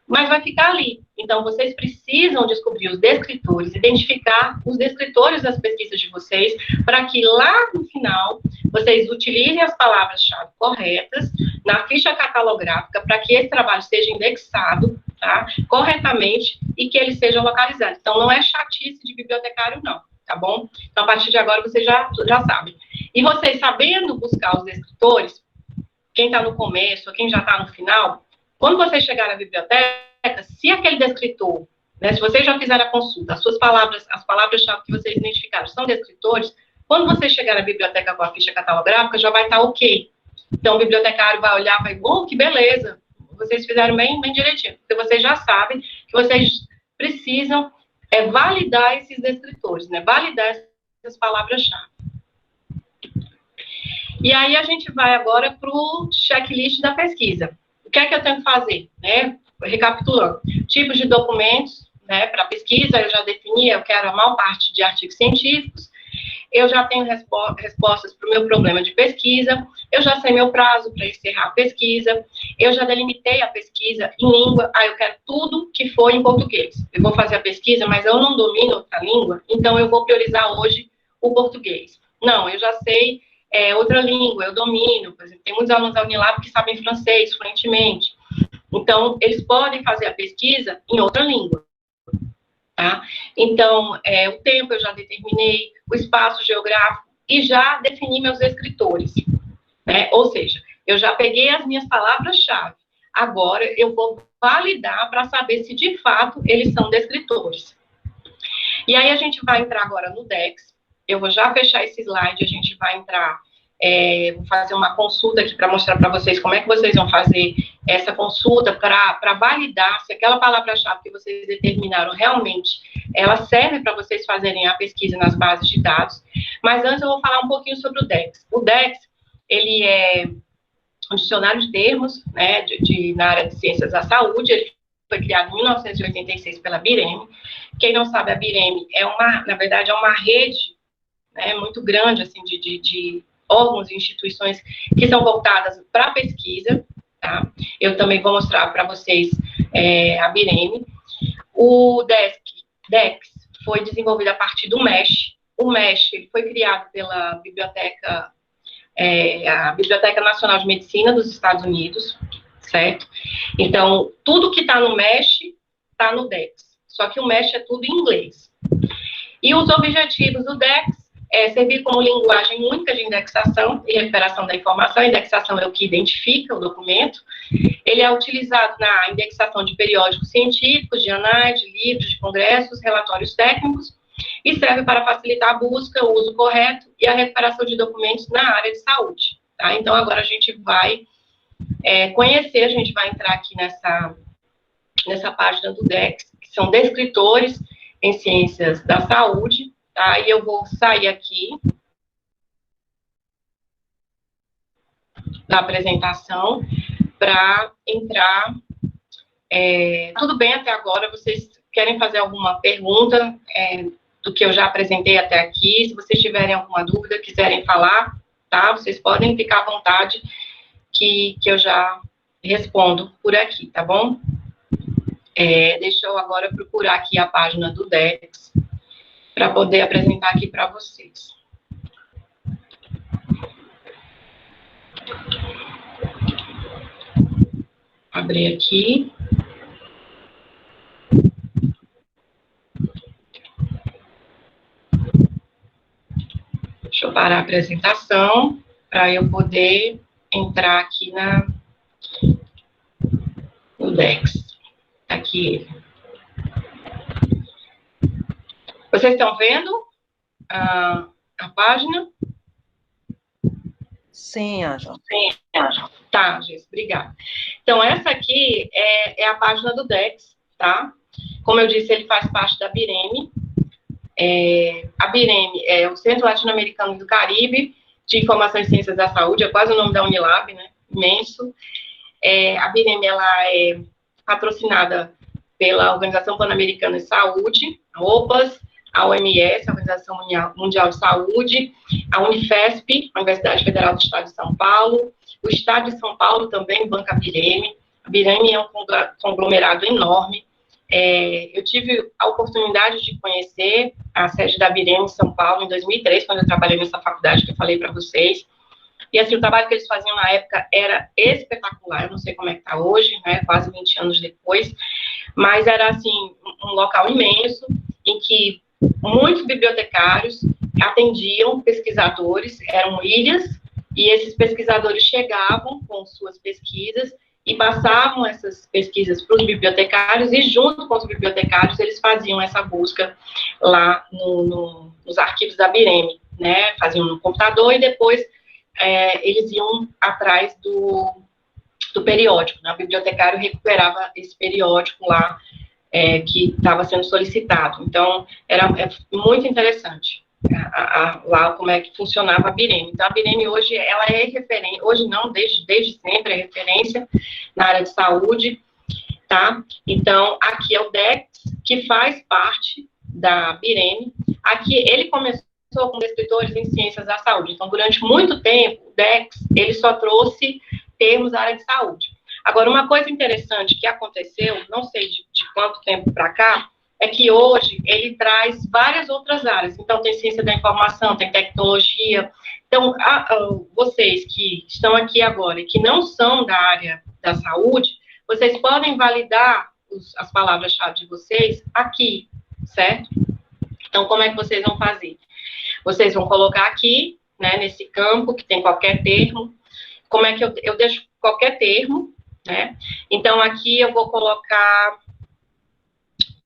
S1: mas vai ficar ali. Então, vocês precisam descobrir os descritores, identificar os descritores das pesquisas de vocês, para que lá no final, vocês utilizem as palavras-chave corretas na ficha catalográfica, para que esse trabalho seja indexado, tá, corretamente, e que ele seja localizado. Então, não é chatice de bibliotecário, não, tá bom? Então, a partir de agora, vocês já sabem. E vocês sabendo buscar os descritores, quem está no começo, quem já está no final, quando vocês chegarem na biblioteca, se aquele descritor, né, se vocês já fizeram a consulta, as palavras-chave que vocês identificaram são descritores, quando vocês chegarem na biblioteca com a ficha catalográfica, já vai estar ok. Então, o bibliotecário vai olhar e vai, que beleza, vocês fizeram bem direitinho, porque vocês já sabem que vocês precisam validar esses descritores, né, validar essas palavras-chave. E aí a gente vai agora para o checklist da pesquisa. O que é que eu tenho que fazer? Né? Recapitulando. Tipos de documentos, né, para pesquisa, eu já defini, eu quero a maior parte de artigos científicos, eu já tenho respostas para o meu problema de pesquisa, eu já sei meu prazo para encerrar a pesquisa, eu já delimitei a pesquisa em língua, eu quero tudo que for em português. Eu vou fazer a pesquisa, mas eu não domino outra língua, então eu vou priorizar hoje o português. Não, eu já sei outra língua, eu domino, por exemplo, tem muitos alunos da Unilab que sabem francês fluentemente, então eles podem fazer a pesquisa em outra língua, tá? Então, o tempo eu já determinei, o espaço geográfico, e já defini meus descritores, né? Ou seja, eu já peguei as minhas palavras-chave, agora eu vou validar para saber se de fato eles são descritores. E aí a gente vai entrar agora no DEX. Eu vou já fechar esse slide, a gente vai entrar, vou fazer uma consulta aqui para mostrar para vocês como é que vocês vão fazer essa consulta para validar se aquela palavra-chave que vocês determinaram realmente, ela serve para vocês fazerem a pesquisa nas bases de dados. Mas antes eu vou falar um pouquinho sobre o DEX. O DEX, ele é um dicionário de termos, né, na área de ciências da saúde. Ele foi criado em 1986 pela BIREME. Quem não sabe, a BIREME na verdade, é uma rede, né, muito grande, assim, de órgãos e instituições que são voltadas para a pesquisa, tá? Eu também vou mostrar para vocês a BIREME. O DEX foi desenvolvido a partir do MESH. O MESH ele foi criado pela a Biblioteca Nacional de Medicina dos Estados Unidos, certo? Então, tudo que está no MESH está no DEX. só que o MESH é tudo em inglês. E os objetivos do DEX é servir como linguagem única de indexação e recuperação da informação. A indexação é o que identifica o documento. Ele é utilizado na indexação de periódicos científicos, de anais, de livros, de congressos, relatórios técnicos, e serve para facilitar a busca, o uso correto e a recuperação de documentos na área de saúde. Tá? Então, agora a gente vai conhecer, a gente vai entrar aqui nessa página do DEX, que são descritores em ciências da saúde, tá? E eu vou sair aqui da apresentação para entrar. Tudo bem até agora? Vocês querem fazer alguma pergunta do que eu já apresentei até aqui? Se vocês tiverem alguma dúvida, quiserem falar, tá? Vocês podem ficar à vontade que eu já respondo por aqui, tá bom? Deixa eu agora procurar aqui a página do DEX para poder apresentar aqui para vocês. Abrir aqui. Deixa eu parar a apresentação para eu poder entrar aqui no DEX. Aqui ele. Vocês estão vendo a página?
S2: Sim, Ângela.
S1: Sim, Ângela. Tá, Jéssica, obrigada. Então, essa aqui é a página do DEX, tá? Como eu disse, ele faz parte da BIREME. A BIREME é o Centro Latino-Americano do Caribe de Informação e Ciências da Saúde, é quase o nome da Unilab, né? Imenso. A BIREME, ela é patrocinada pela Organização Pan-Americana de Saúde, a OPAS, a OMS, a Organização Mundial de Saúde, a Unifesp, a Universidade Federal do Estado de São Paulo, o Estado de São Paulo também banca a BIREME. A BIREME é um conglomerado enorme. Eu tive a oportunidade de conhecer a sede da BIREME em São Paulo em 2003, quando eu trabalhei nessa faculdade que eu falei para vocês. E, assim, o trabalho que eles faziam na época era espetacular. Eu não sei como é que está hoje, né, quase 20 anos depois, mas era, assim, um local imenso, em que muitos bibliotecários atendiam pesquisadores, eram ilhas, e esses pesquisadores chegavam com suas pesquisas e passavam essas pesquisas para os bibliotecários, e junto com os bibliotecários eles faziam essa busca lá nos arquivos da BIREME, né, faziam no computador e depois eles iam atrás do periódico, né? O bibliotecário recuperava esse periódico lá que estava sendo solicitado. Então, era muito interessante lá como é que funcionava a BIREME. Então, a BIREME hoje, ela é referência, hoje não, desde sempre é referência na área de saúde, tá? Então, aqui é o DEX, que faz parte da BIREME. Aqui, ele começou com descritores em ciências da saúde. Então, durante muito tempo, o DEX, ele só trouxe termos da área de saúde. Agora, uma coisa interessante que aconteceu, não sei de quanto tempo para cá, é que hoje ele traz várias outras áreas. Então, tem ciência da informação, tem tecnologia. Então, vocês que estão aqui agora e que não são da área da saúde, vocês podem validar as palavras-chave de vocês aqui, certo? Então, como é que vocês vão fazer? Vocês vão colocar aqui, né, nesse campo, que tem qualquer termo. Como é que eu deixo qualquer termo, né? Então, aqui eu vou colocar,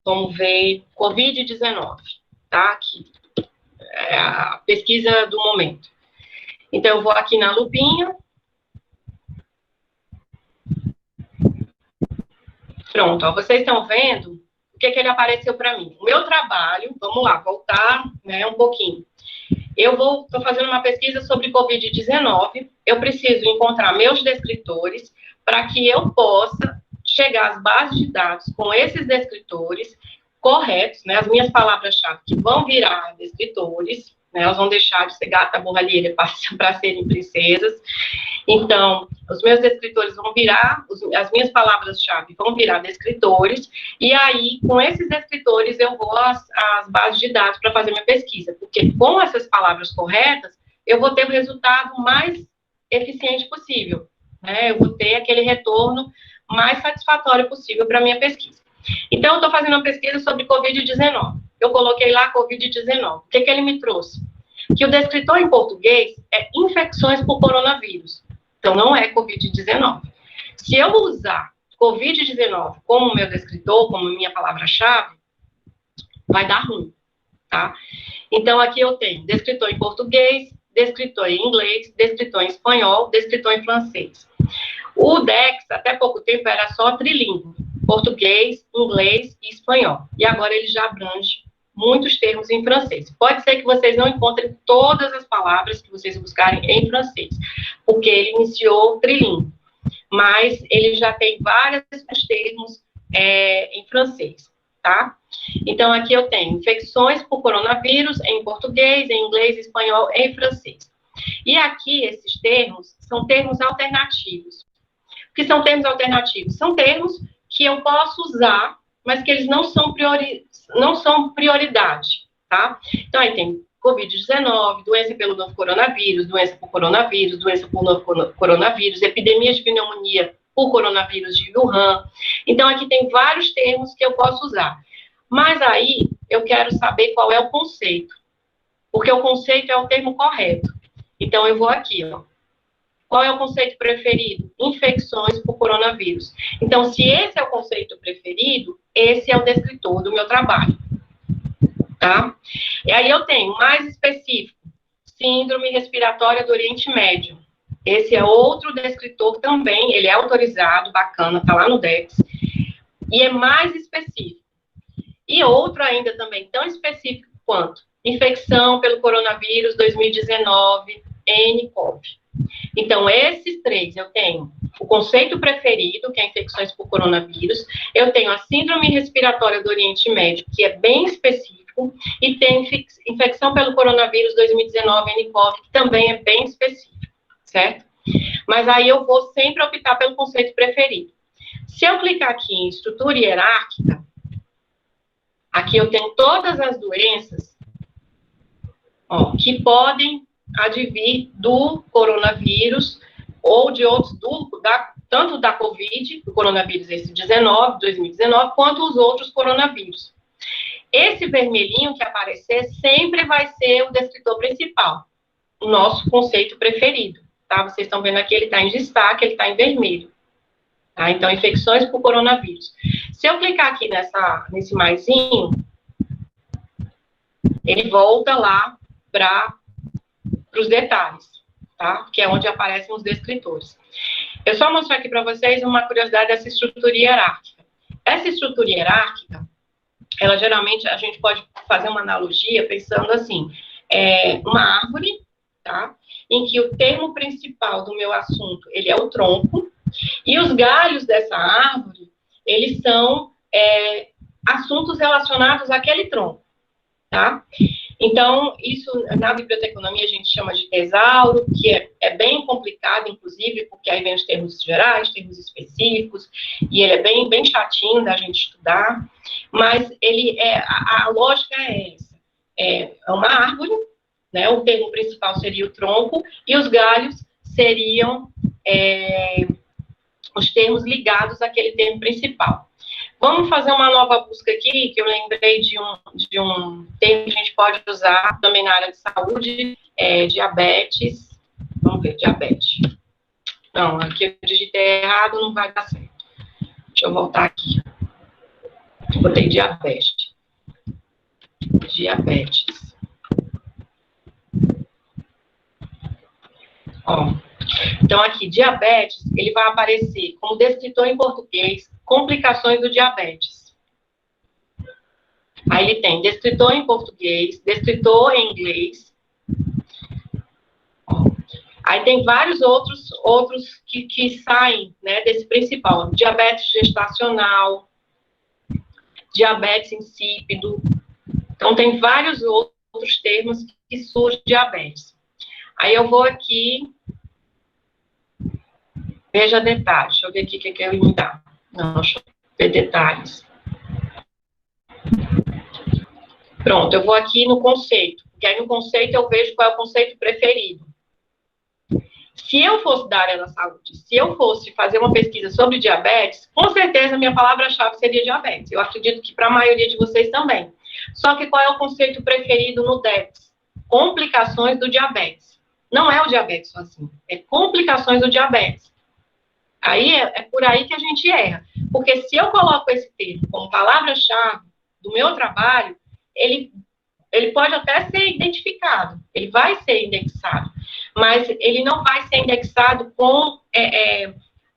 S1: vamos ver, Covid-19, tá? Aqui, a pesquisa do momento. Então, eu vou aqui na lupinha. Pronto, ó, vocês estão vendo o que ele apareceu para mim. O meu trabalho, vamos lá, voltar, né, um pouquinho. Eu estou fazendo uma pesquisa sobre Covid-19, eu preciso encontrar meus descritores para que eu possa chegar às bases de dados com esses descritores corretos, né, as minhas palavras-chave que vão virar descritores, né, elas vão deixar de ser gata, borralheira para serem princesas. Então, os meus descritores vão virar, as minhas palavras-chave vão virar descritores, e aí, com esses descritores, eu vou às bases de dados para fazer minha pesquisa, porque com essas palavras corretas, eu vou ter o resultado mais eficiente possível, né? Eu vou ter aquele retorno mais satisfatório possível para a minha pesquisa. Então, eu estou fazendo uma pesquisa sobre Covid-19. Eu coloquei lá Covid-19. O que ele me trouxe? Que o descritor em português é infecções por coronavírus. Então, não é Covid-19. Se eu usar Covid-19 como meu descritor, como minha palavra-chave, vai dar ruim, tá? Então, aqui eu tenho descritor em português, descritor em inglês, descritor em espanhol, descritor em francês. O Dex, até pouco tempo, era só trilíngue, português, inglês e espanhol. E agora ele já abrange muitos termos em francês. Pode ser que vocês não encontrem todas as palavras que vocês buscarem em francês, porque ele iniciou trilíngue, mas ele já tem vários termos em francês, tá? Então, aqui eu tenho infecções por coronavírus em português, em inglês, espanhol e francês. E aqui, esses termos são termos alternativos. O que são termos alternativos? São termos que eu posso usar, mas que eles não são prioridade, tá? Então, aí tem Covid-19, doença pelo novo coronavírus, doença por coronavírus, doença por novo coronavírus, epidemia de pneumonia por coronavírus de Wuhan. Então, aqui tem vários termos que eu posso usar. Mas aí, eu quero saber qual é o conceito, porque o conceito é o termo correto. Então, eu vou aqui, ó. Qual é o conceito preferido? Infecções por coronavírus. Então, se esse é o conceito preferido, esse é o descritor do meu trabalho, tá? E aí eu tenho mais específico, síndrome respiratória do Oriente Médio. Esse é outro descritor também, ele é autorizado, bacana, tá lá no Dex, e é mais específico. E outro ainda também, tão específico quanto infecção pelo coronavírus 2019, nCoV. Então, esses três, eu tenho o conceito preferido, que é infecções por coronavírus, eu tenho a síndrome respiratória do Oriente Médio, que é bem específico, e tem infecção pelo coronavírus 2019, nCoV, que também é bem específico, certo? Mas aí eu vou sempre optar pelo conceito preferido. Se eu clicar aqui em estrutura hierárquica, aqui eu tenho todas as doenças, ó, que podem advir do coronavírus ou de outros, tanto da Covid, do coronavírus esse 2019, quanto os outros coronavírus. Esse vermelhinho que aparecer sempre vai ser o descritor principal, o nosso conceito preferido, tá? Vocês estão vendo aqui, ele está em destaque, ele está em vermelho. Tá? Então, infecções por coronavírus. Se eu clicar aqui nesse maisinho, ele volta lá para os detalhes, tá? Que é onde aparecem os descritores. Eu só mostrar aqui para vocês uma curiosidade dessa estrutura hierárquica. Essa estrutura hierárquica, ela geralmente, a gente pode fazer uma analogia pensando assim, uma árvore, tá? Em que o termo principal do meu assunto, ele é o tronco, e os galhos dessa árvore, eles são assuntos relacionados àquele tronco, tá? Então, isso na biblioteconomia a gente chama de tesauro, que é bem complicado, inclusive, porque aí vem os termos gerais, termos específicos, e ele é bem chatinho da gente estudar, mas a lógica é essa. É uma árvore, né, o termo principal seria o tronco, e os galhos seriam os termos ligados àquele termo principal. Vamos fazer uma nova busca aqui, que eu lembrei de um termo que a gente pode usar também na área de saúde, diabetes. Vamos ver, diabetes. Não, aqui eu digitei errado, não vai dar certo. Deixa eu voltar aqui. Botei diabetes. Diabetes. Ó. Então, aqui, diabetes, ele vai aparecer como descritor em português, complicações do diabetes. Aí ele tem descritor em português, descritor em inglês. Aí tem vários outros que saem, né, desse principal. Diabetes gestacional, diabetes insípido. Então, tem vários outros termos que surgem diabetes. Aí eu vou aqui... Veja detalhes. Deixa eu ver aqui o que ele me dá. Não, deixa eu ver detalhes. Pronto, eu vou aqui no conceito. Porque aí no conceito eu vejo qual é o conceito preferido. Se eu fosse da área da saúde, se eu fosse fazer uma pesquisa sobre diabetes, com certeza a minha palavra-chave seria diabetes. Eu acredito que para a maioria de vocês também. Só que qual é o conceito preferido no DEPS? Complicações do diabetes. Não é o diabetes sozinho, é complicações do diabetes. Aí é por aí que a gente erra. Porque se eu coloco esse termo como palavra-chave do meu trabalho, ele pode até ser identificado, ele vai ser indexado, mas ele não vai ser indexado com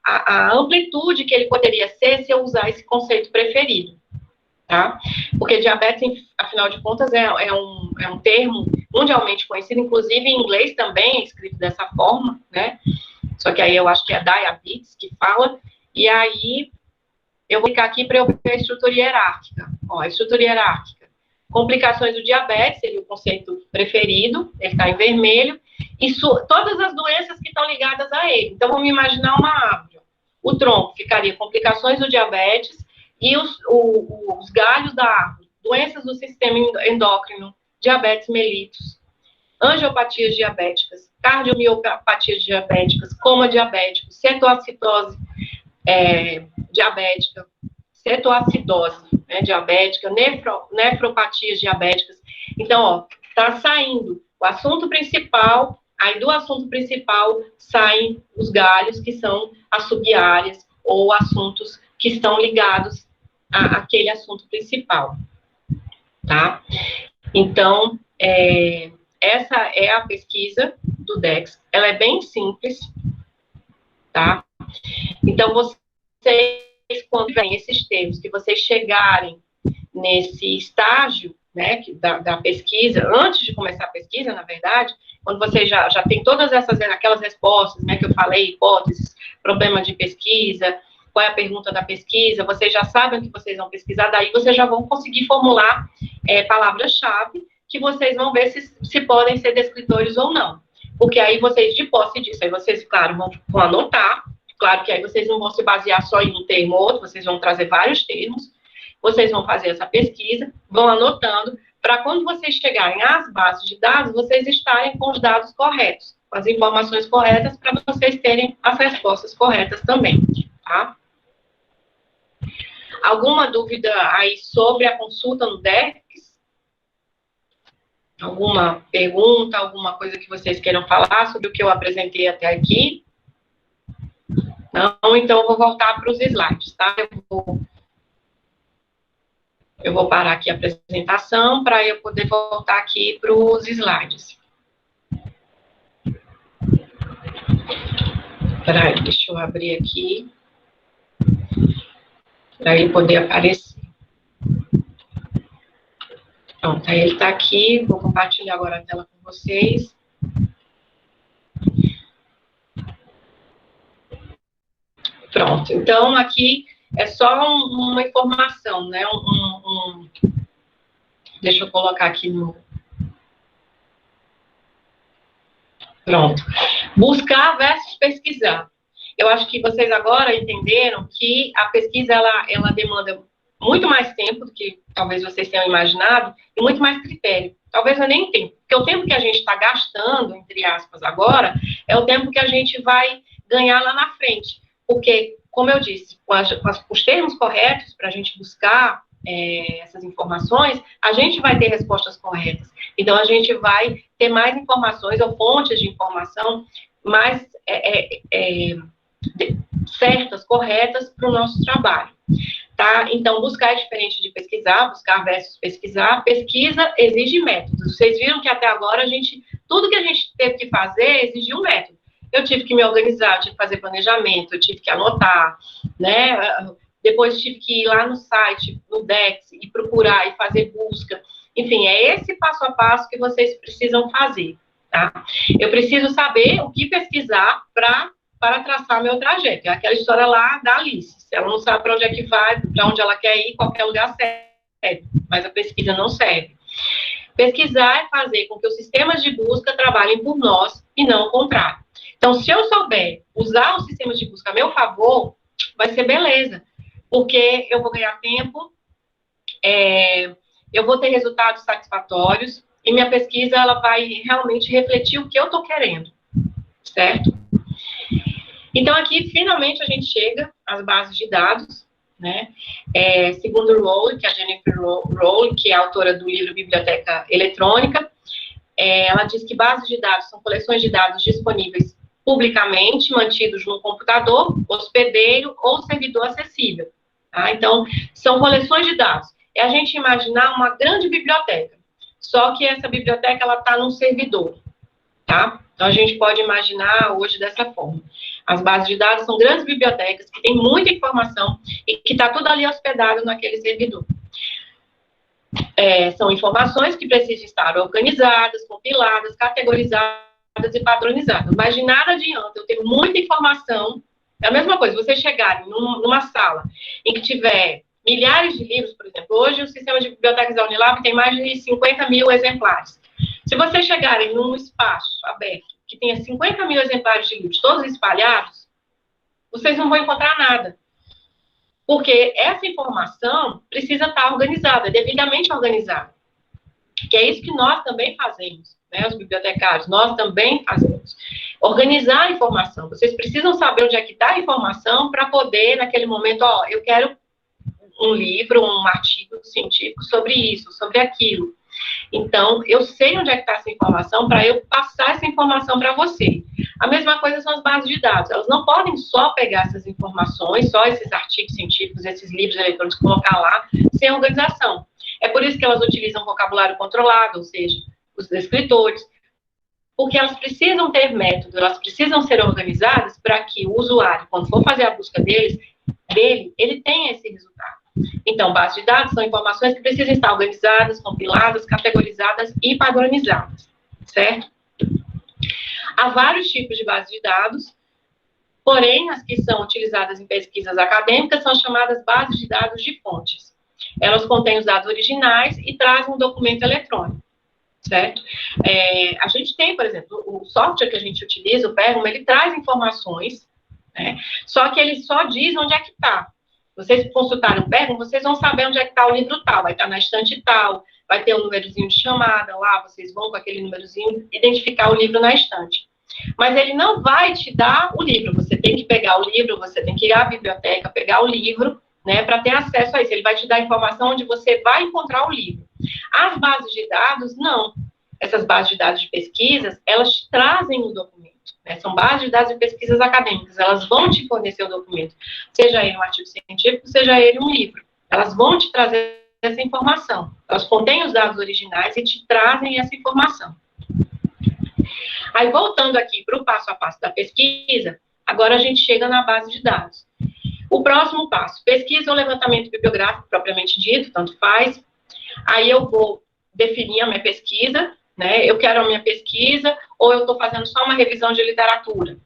S1: a amplitude que ele poderia ser se eu usar esse conceito preferido, tá? Porque diabetes, afinal de contas, é um termo mundialmente conhecido, inclusive em inglês também é escrito dessa forma, né? Só que aí eu acho que é diabetes que fala, e aí eu vou clicar aqui para eu ver a estrutura hierárquica. Ó, a estrutura hierárquica. Complicações do diabetes, seria o conceito preferido, ele está em vermelho, e todas as doenças que estão ligadas a ele. Então, vamos imaginar uma árvore. O tronco ficaria complicações do diabetes e os galhos da árvore, doenças do sistema endócrino, diabetes mellitus, angiopatias diabéticas, cardiomiopatias diabéticas, coma diabético, cetoacidose diabética, cetoacidose diabética, nefropatias diabéticas. Então, ó, tá saindo o assunto principal, aí do assunto principal saem os galhos, que são as sub-áreas, ou assuntos que estão ligados àquele assunto principal, tá? Então, essa é a pesquisa do DEX. Ela é bem simples, tá? Então, vocês, quando vem esses termos, que vocês chegarem nesse estágio, né, da pesquisa, antes de começar a pesquisa, na verdade, quando você já tem todas aquelas respostas, né, que eu falei, hipóteses, problema de pesquisa, qual é a pergunta da pesquisa, vocês já sabem o que vocês vão pesquisar, daí vocês já vão conseguir formular palavras-chave, que vocês vão ver se podem ser descritores ou não. Porque aí vocês, de posse disso, aí vocês, claro, vão anotar. Claro que aí vocês não vão se basear só em um termo ou outro, vocês vão trazer vários termos, vocês vão fazer essa pesquisa, vão anotando, para quando vocês chegarem às bases de dados, vocês estarem com os dados corretos, com as informações corretas, para vocês terem as respostas corretas também, tá? Alguma dúvida aí sobre a consulta no DEX? Alguma pergunta, alguma coisa que vocês queiram falar sobre o que eu apresentei até aqui? Não, então eu vou voltar para os slides, tá? Eu vou parar aqui a apresentação para eu poder voltar aqui para os slides. Peraí, deixa eu abrir aqui para ele poder aparecer. Pronto, aí ele está aqui, vou compartilhar agora a tela com vocês. Pronto, então aqui é só uma informação, né? Deixa eu colocar aqui no... Pronto. Buscar versus pesquisar. Eu acho que vocês agora entenderam que a pesquisa, ela demanda muito mais tempo do que talvez vocês tenham imaginado e muito mais critério. Talvez eu nem tenha, porque o tempo que a gente está gastando, entre aspas, agora, é o tempo que a gente vai ganhar lá na frente. Porque, como eu disse, com os termos corretos para a gente buscar essas informações, a gente vai ter respostas corretas. Então, a gente vai ter mais informações ou fontes de informação mais certas, corretas para o nosso trabalho. Tá? Então, buscar é diferente de pesquisar, buscar versus pesquisar. Pesquisa exige métodos. Vocês viram que até agora tudo que a gente teve que fazer exigiu um método. Eu tive que me organizar, eu tive que fazer planejamento, eu tive que anotar, né? Depois tive que ir lá no site, no DEX, e procurar e fazer busca. Enfim, é esse passo a passo que vocês precisam fazer, tá? Eu preciso saber o que pesquisar para traçar meu trajeto. É aquela história lá da Alice. Se ela não sabe para onde é que vai, para onde ela quer ir, qualquer lugar serve, mas a pesquisa não serve. Pesquisar é fazer com que os sistemas de busca trabalhem por nós e não o contrário. Então, se eu souber usar os sistemas de busca a meu favor, vai ser beleza, porque eu vou ganhar tempo, eu vou ter resultados satisfatórios e minha pesquisa ela vai realmente refletir o que eu estou querendo, certo? Então, aqui, finalmente, a gente chega às bases de dados, né? Segundo Rowley, que é a Jennifer Rowley, que é autora do livro Biblioteca Eletrônica, ela diz que bases de dados são coleções de dados disponíveis publicamente, mantidos no computador, hospedeiro ou servidor acessível. Tá? Então, são coleções de dados. É a gente imaginar uma grande biblioteca, só que essa biblioteca ela está num servidor. Tá? Então, a gente pode imaginar hoje dessa forma. As bases de dados são grandes bibliotecas que têm muita informação e que está tudo ali hospedado naquele servidor. São informações que precisam estar organizadas, compiladas, categorizadas e padronizadas. Mas de nada adianta eu ter muita informação. É a mesma coisa, vocês chegarem numa sala em que tiver milhares de livros, por exemplo. Hoje o sistema de bibliotecas da Unilab tem mais de 50 mil exemplares. Se vocês chegarem num espaço aberto que tenha 50 mil exemplares de livros, todos espalhados, vocês não vão encontrar nada. Porque essa informação precisa estar organizada, devidamente organizada. Que é isso que nós também fazemos, né, os bibliotecários, nós também fazemos. Organizar a informação. Vocês precisam saber onde é que está a informação para poder, naquele momento, eu quero um livro, um artigo científico sobre isso, sobre aquilo. Então, eu sei onde é que está essa informação para eu passar essa informação para você. A mesma coisa são as bases de dados. Elas não podem só pegar essas informações, só esses artigos científicos, esses livros eletrônicos, colocar lá, sem organização. É por isso que elas utilizam vocabulário controlado, ou seja, os escritores, porque elas precisam ter método, elas precisam ser organizadas para que o usuário, quando for fazer a busca dele, ele tenha esse resultado. Então, bases de dados são informações que precisam estar organizadas, compiladas, categorizadas e padronizadas, certo? Há vários tipos de bases de dados, porém, as que são utilizadas em pesquisas acadêmicas são chamadas bases de dados de fontes. Elas contêm os dados originais e trazem um documento eletrônico, certo? A gente tem, por exemplo, o software que a gente utiliza, o Pergamo, ele traz informações, né? Só que ele só diz onde é que está. Vocês consultaram o Pergamo, vocês vão saber onde é que está o livro tal, vai estar na estante tal, vai ter um númerozinho de chamada lá, vocês vão com aquele númerozinho identificar o livro na estante. Mas ele não vai te dar o livro, você tem que pegar o livro, você tem que ir à biblioteca, pegar o livro, né, para ter acesso a isso. Ele vai te dar a informação onde você vai encontrar o livro. As bases de dados, não. Essas bases de dados de pesquisas, elas te trazem o documento. Né? São bases de dados de pesquisas acadêmicas, elas vão te fornecer o documento, seja ele um artigo científico, seja ele um livro. Elas vão te trazer essa informação. Elas contêm os dados originais e te trazem essa informação. Aí, voltando aqui para o passo a passo da pesquisa, agora a gente chega na base de dados. O próximo passo, pesquisa ou levantamento bibliográfico, propriamente dito, tanto faz. Aí eu vou definir a minha pesquisa, né? Eu quero a minha pesquisa, ou eu estou fazendo só uma revisão de literatura.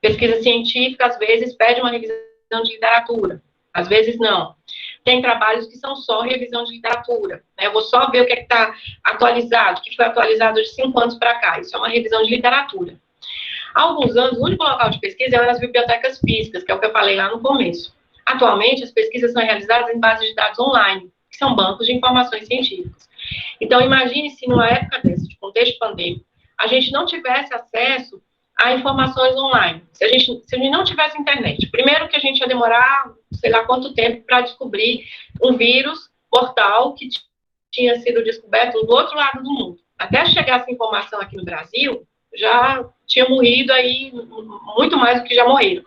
S1: Pesquisa científica, às vezes, pede uma revisão de literatura, às vezes não. Tem trabalhos que são só revisão de literatura, né? Eu vou só ver o que está atualizado, o que foi atualizado de 5 anos para cá. Isso é uma revisão de literatura. Há alguns anos, o único local de pesquisa eram as bibliotecas físicas, que é o que eu falei lá no começo. Atualmente, as pesquisas são realizadas em bases de dados online, que são bancos de informações científicas. Então, imagine se numa época dessa, de contexto pandêmico, a gente não tivesse acesso a informações online. Se a gente não tivesse internet, primeiro que a gente ia demorar, sei lá quanto tempo, para descobrir um vírus mortal que tinha sido descoberto do outro lado do mundo. Até chegar essa informação aqui no Brasil, já tinha morrido aí muito mais do que já morreram.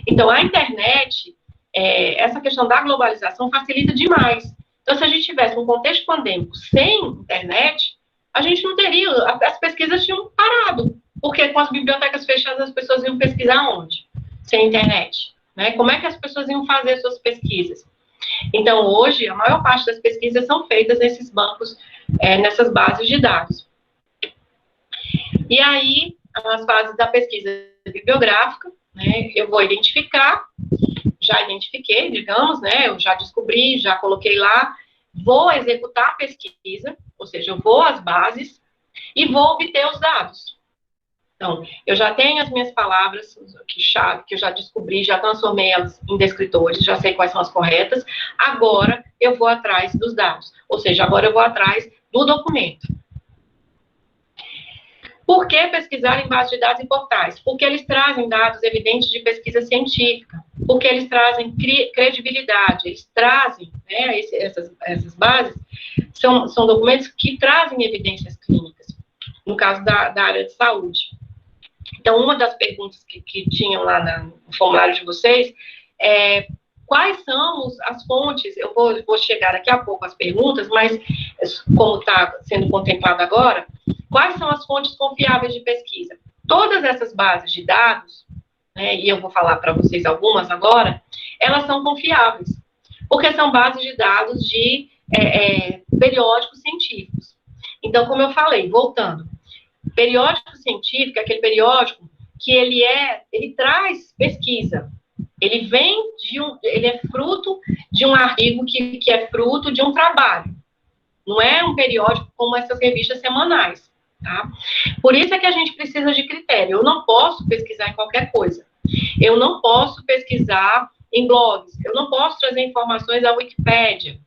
S1: Então, a internet, essa questão da globalização facilita demais. Então, se a gente tivesse um contexto pandêmico sem internet, a gente não teria, as pesquisas tinham parado, porque com as bibliotecas fechadas as pessoas iam pesquisar onde? Sem internet, né? Como é que as pessoas iam fazer suas pesquisas? Então, hoje, a maior parte das pesquisas são feitas nesses bancos, nessas bases de dados. E aí, as fases da pesquisa bibliográfica, né, eu vou identificar, já identifiquei, digamos, né, eu já descobri, já coloquei lá, vou executar a pesquisa, ou seja, eu vou às bases e vou obter os dados. Então, eu já tenho as minhas palavras chave que eu já descobri, já transformei elas em descritores, já sei quais são as corretas, agora eu vou atrás dos dados, ou seja, agora eu vou atrás do documento. Por que pesquisar em bases de dados e portais? Porque eles trazem dados evidentes de pesquisa científica, porque eles trazem credibilidade, eles trazem, né, essas bases, são documentos que trazem evidências clínicas, no caso da área de saúde. Então, uma das perguntas que tinham lá no formulário de vocês é quais são as fontes, eu vou chegar daqui a pouco às perguntas, mas como está sendo contemplado agora, quais são as fontes confiáveis de pesquisa? Todas essas bases de dados, né, e eu vou falar para vocês algumas agora, elas são confiáveis, porque são bases de dados de periódicos científicos. Então, como eu falei, voltando, periódico científico é aquele periódico que ele traz pesquisa, ele é fruto de um artigo que é fruto de um trabalho. Não é um periódico como essas revistas semanais, tá? Por isso é que a gente precisa de critério. Eu não posso pesquisar em qualquer coisa. Eu não posso pesquisar em blogs. Eu não posso trazer informações da Wikipédia.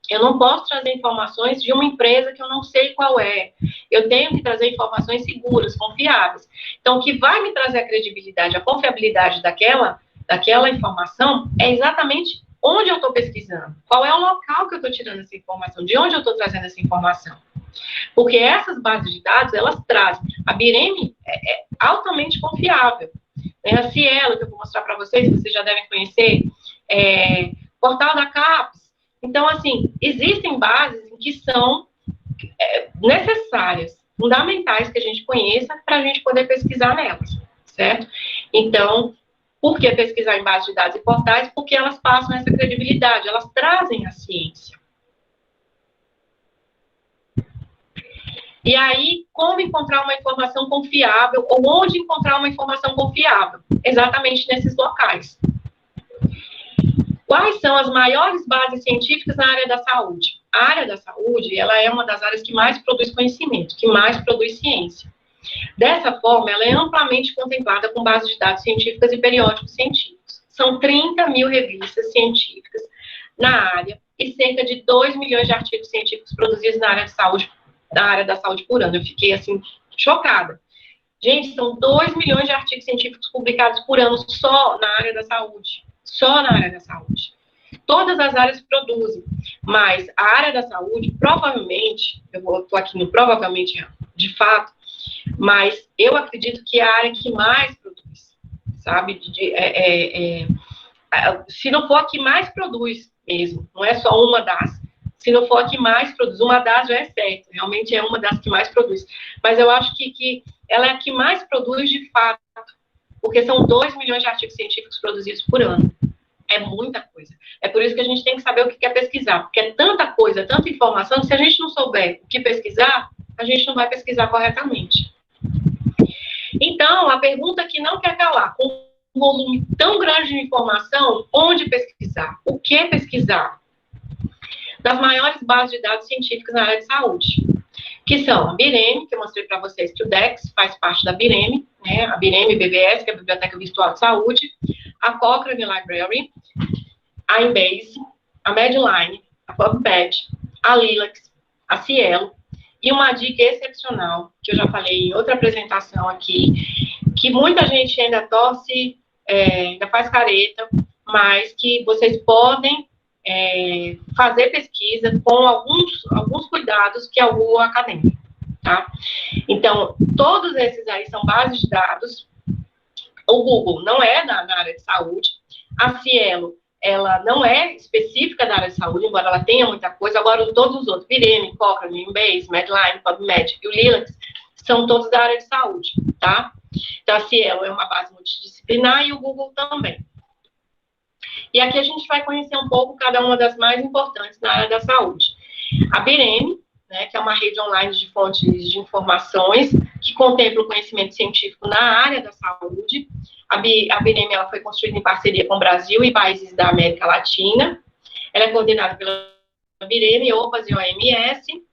S1: Eu não posso trazer informações de uma empresa que eu não sei qual é. Eu tenho que trazer informações seguras, confiáveis. Então, o que vai me trazer a credibilidade, a confiabilidade daquela informação é exatamente onde eu estou pesquisando. Qual é o local que eu estou tirando essa informação, de onde eu estou trazendo essa informação. Porque essas bases de dados, elas trazem. A BIREME é altamente confiável. A Cielo, que eu vou mostrar para vocês, vocês já devem conhecer, Portal da CAPES. Então, assim, existem bases que são necessárias, fundamentais que a gente conheça para a gente poder pesquisar nelas, certo? Então, por que pesquisar em bases de dados e portais? Porque elas passam essa credibilidade, elas trazem a ciência. E aí, como encontrar uma informação confiável, ou onde encontrar uma informação confiável? Exatamente nesses locais. Quais são as maiores bases científicas na área da saúde? A área da saúde, ela é uma das áreas que mais produz conhecimento, que mais produz ciência. Dessa forma, ela é amplamente contemplada com bases de dados científicas e periódicos científicos. São 30 mil revistas científicas na área e cerca de 2 milhões de artigos científicos produzidos na área da saúde por ano. Eu fiquei, assim, chocada. Gente, são 2 milhões de artigos científicos publicados por ano só na área da saúde. Só na área da saúde. Todas as áreas produzem, mas a área da saúde, provavelmente, eu estou aqui no provavelmente de fato, mas eu acredito que é a área que mais produz, sabe? Se não for a que mais produz mesmo, não é só uma das, se não for a que mais produz, uma das já é certo, realmente é uma das que mais produz, mas eu acho que ela é a que mais produz de fato, porque são 2 milhões de artigos científicos produzidos por ano. É muita coisa. É por isso que a gente tem que saber o que quer pesquisar, porque é tanta coisa, tanta informação, que se a gente não souber o que pesquisar, a gente não vai pesquisar corretamente. Então, a pergunta que não quer calar, com um volume tão grande de informação, onde pesquisar? O que pesquisar? Das maiores bases de dados científicas na área de saúde, que são a BIREME, que eu mostrei para vocês que o DEX faz parte da BIREME, né? A BIREME BVS, que é a Biblioteca Virtual de Saúde, a Cochrane Library, a Embase, a Medline, a PubMed, a Lilacs, a Cielo, e uma dica excepcional, que eu já falei em outra apresentação aqui, que muita gente ainda torce, ainda faz careta, mas que vocês podem fazer pesquisa com alguns cuidados, que é o Google Acadêmico, tá? Então, todos esses aí são bases de dados. O Google não é na área de saúde, a Cielo, ela não é específica da área de saúde, embora ela tenha muita coisa. Agora, todos os outros, BIREME, Cochrane, Embase, Medline, PubMed e o Lilacs, são todos da área de saúde, tá? Então, a Cielo é uma base multidisciplinar e o Google também. E aqui a gente vai conhecer um pouco cada uma das mais importantes na área da saúde. A BIREME, né, que é uma rede online de fontes de informações que contempla o conhecimento científico na área da saúde. A BIREME ela foi construída em parceria com o Brasil e países da América Latina. Ela é coordenada pela BIREME, OPAS e OMS.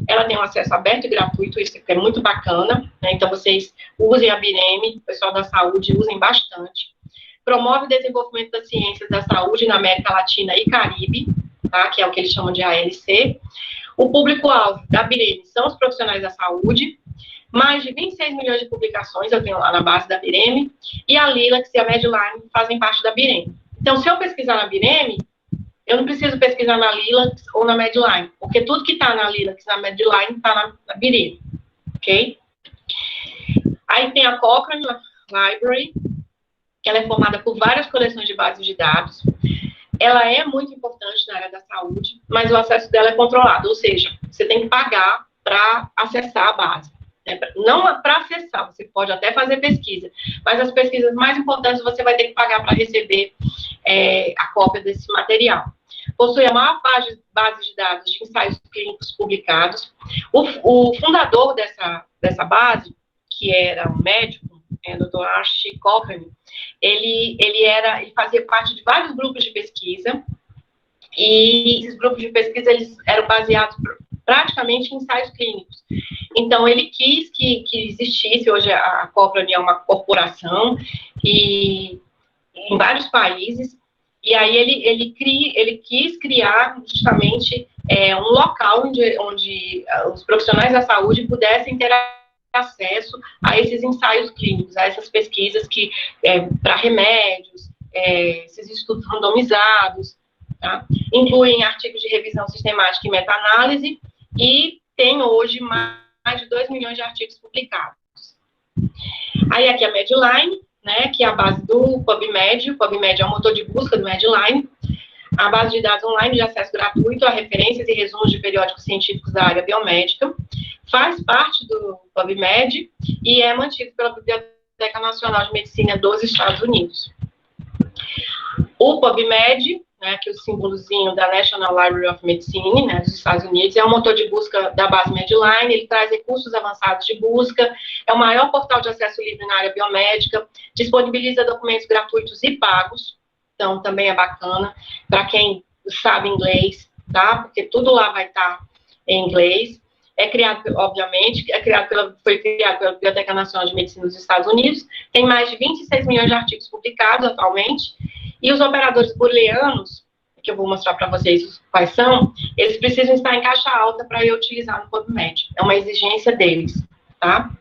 S1: Ela tem um acesso aberto e gratuito, isso é muito bacana, né? Então, vocês usem a BIREME, o pessoal da saúde, usem bastante. Promove o desenvolvimento das ciências da saúde na América Latina e Caribe, tá? Que é o que eles chamam de ALC. O público-alvo da BIREME são os profissionais da saúde. Mais de 26 milhões de publicações eu tenho lá na base da BIREME, e a Lilacs e a Medline fazem parte da BIREME. Então, se eu pesquisar na BIREME, eu não preciso pesquisar na Lilacs ou na Medline, porque tudo que está na Lilacs e na Medline está na BIREME, ok? Aí tem a Cochrane Library, que ela é formada por várias coleções de bases de dados. Ela é muito importante na área da saúde, mas o acesso dela é controlado, ou seja, você tem que pagar para acessar a base. Não para acessar, você pode até fazer pesquisa, mas as pesquisas mais importantes você vai ter que pagar para receber a cópia desse material. Possui a maior base de dados de ensaios clínicos publicados. O fundador dessa base, que era um médico, Dr. Archie Cochrane, ele fazia parte de vários grupos de pesquisa, e esses grupos de pesquisa eles eram baseados praticamente em ensaios clínicos. Então, ele quis que existisse, hoje a Cochrane é uma corporação, e em vários países, e aí ele quis criar justamente um local onde os profissionais da saúde pudessem ter acesso a esses ensaios clínicos, a essas pesquisas para remédios, esses estudos randomizados, tá? Incluem artigos de revisão sistemática e meta-análise, e tem hoje mais de 2 milhões de artigos publicados. Aí aqui a Medline, né, que é a base do PubMed. O PubMed é o motor de busca do Medline, a base de dados online de acesso gratuito a referências e resumos de periódicos científicos da área biomédica. Faz parte do PubMed e é mantido pela Biblioteca Nacional de Medicina dos Estados Unidos. O PubMed, né, que é o símbolozinho da National Library of Medicine, né, dos Estados Unidos, é um motor de busca da base Medline. Ele traz recursos avançados de busca, é o maior portal de acesso livre na área biomédica, disponibiliza documentos gratuitos e pagos, então também é bacana para quem sabe inglês, tá? Porque tudo lá vai estar em inglês. É criado, obviamente, foi criado pela Biblioteca Nacional de Medicina dos Estados Unidos, tem mais de 26 milhões de artigos publicados atualmente, e os operadores booleanos, que eu vou mostrar para vocês quais são, eles precisam estar em caixa alta para eu utilizar no PubMed, é uma exigência deles, tá?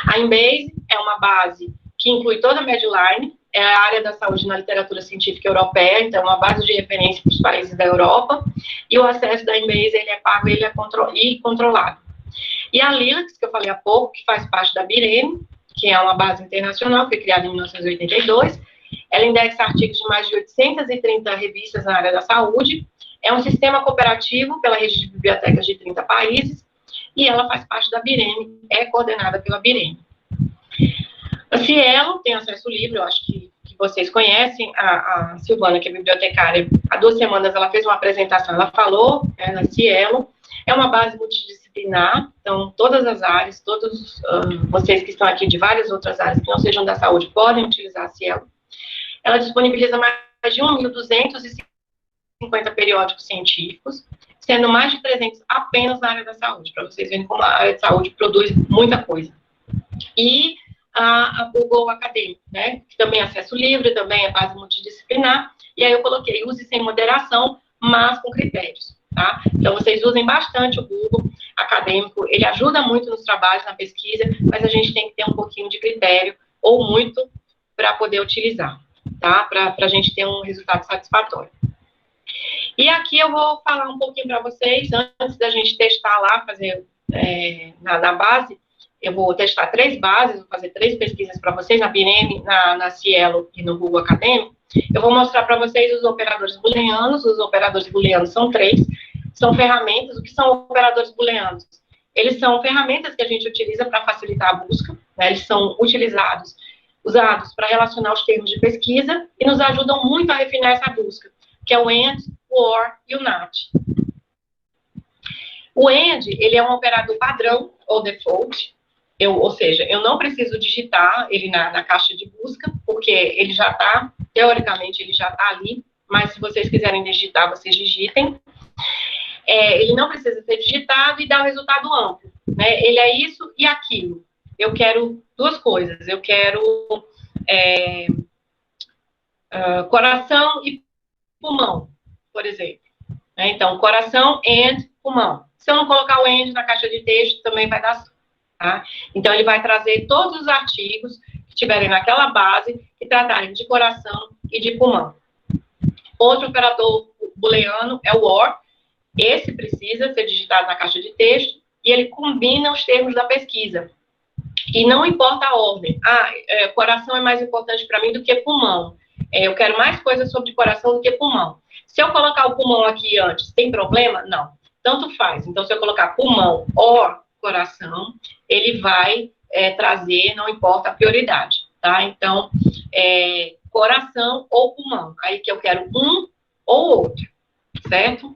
S1: A Embase é uma base que inclui toda a Medline, é a área da saúde na literatura científica europeia, então é uma base de referência para os países da Europa, e o acesso da Embase, ele é pago, ele é controlado. E a Lilacs, que eu falei há pouco, que faz parte da BIREME, que é uma base internacional, foi criada em 1982, ela indexa artigos de mais de 830 revistas na área da saúde, é um sistema cooperativo pela rede de bibliotecas de 30 países, e ela faz parte da BIREME, é coordenada pela BIREME. A Cielo tem acesso livre, eu acho que vocês conhecem, a Silvana, que é bibliotecária, há 2 semanas ela fez uma apresentação, ela falou, na Cielo, é uma base multidisciplinar, então todas as áreas, todos vocês que estão aqui de várias outras áreas que não sejam da saúde podem utilizar a Cielo. Ela disponibiliza mais de 1.250 periódicos científicos, sendo mais de 300 apenas na área da saúde, para vocês verem como a área de saúde produz muita coisa. E a Google Acadêmico, né, que também é acesso livre, também é base multidisciplinar, e aí eu coloquei use sem moderação, mas com critérios, tá? Então, vocês usem bastante o Google Acadêmico, ele ajuda muito nos trabalhos, na pesquisa, mas a gente tem que ter um pouquinho de critério, ou muito, para poder utilizar, tá? Para a gente ter um resultado satisfatório. E aqui eu vou falar um pouquinho para vocês, antes da gente testar lá, fazer na base, eu vou testar 3 bases, vou fazer 3 pesquisas para vocês, na BIREME, na Cielo e no Google Acadêmico. Eu vou mostrar para vocês os operadores booleanos. Os operadores booleanos são 3, são ferramentas. O que são operadores booleanos? Eles são ferramentas que a gente utiliza para facilitar a busca, né? Eles são usados para relacionar os termos de pesquisa e nos ajudam muito a refinar essa busca, que é o AND, o OR e o NOT. O AND, ele é um operador padrão, ou default, ou seja, eu não preciso digitar ele na caixa de busca, porque ele já está, teoricamente, ele já está ali, mas se vocês quiserem digitar, vocês digitem. Ele não precisa ser digitado e dá um resultado amplo, né? Ele é isso e aquilo. Eu quero 2 coisas, eu quero coração e pulmão, por exemplo. Então, coração and pulmão. Se eu não colocar o and na caixa de texto, também vai dar tá? Então, ele vai trazer todos os artigos que tiverem naquela base que tratarem de coração e de pulmão. Outro operador booleano é o OR. Esse precisa ser digitado na caixa de texto e ele combina os termos da pesquisa. E não importa a ordem. Coração é mais importante para mim do que pulmão. Eu quero mais coisas sobre coração do que pulmão. Se eu colocar o pulmão aqui antes, tem problema? Não. Tanto faz. Então, se eu colocar pulmão ou coração, ele vai trazer, não importa a prioridade, tá? Então, coração ou pulmão. Aí que eu quero um ou outro, certo?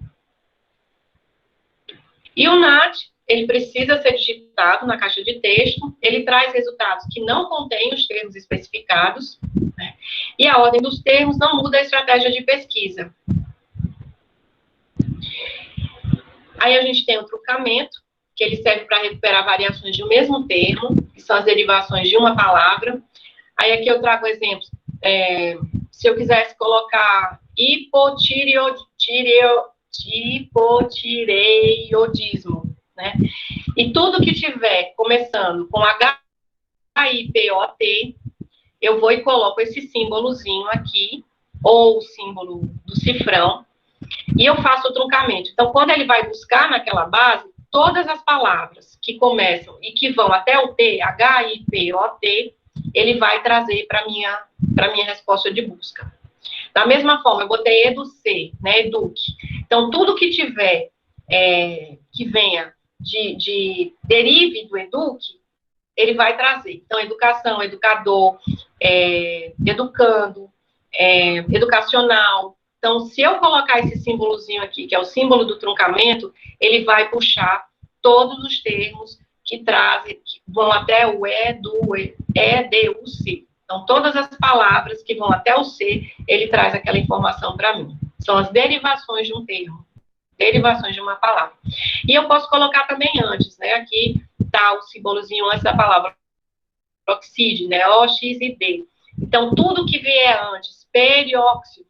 S1: E o NAT, ele precisa ser digitado na caixa de texto, ele traz resultados que não contêm os termos especificados, né? E a ordem dos termos não muda a estratégia de pesquisa. Aí a gente tem o truncamento, que ele serve para recuperar variações de um mesmo termo, que são as derivações de uma palavra. Aí aqui eu trago exemplos. Se eu quisesse colocar hipotireoidismo, né? E tudo que tiver começando com HIPOT, eu vou e coloco esse símbolozinho aqui, ou o símbolo do cifrão, e eu faço o truncamento. Então, quando ele vai buscar naquela base, todas as palavras que começam e que vão até o T, HIPOT, ele vai trazer para minha resposta de busca. Da mesma forma, eu botei EDUC, né, EDUC. Então, tudo que tiver, que venha derive do EDUC, ele vai trazer. Então, educação, educador, educando, educacional. Então, se eu colocar esse símbolozinho aqui, que é o símbolo do truncamento, ele vai puxar todos os termos que trazem, que vão até o EDUC. Então, todas as palavras que vão até o C, ele traz aquela informação para mim. São as derivações de um termo, derivações de uma palavra. E eu posso colocar também antes, né? Aqui está o símbolozinho antes da palavra oxígeno, né? O, X e D. Então, tudo que vier antes, perióxido.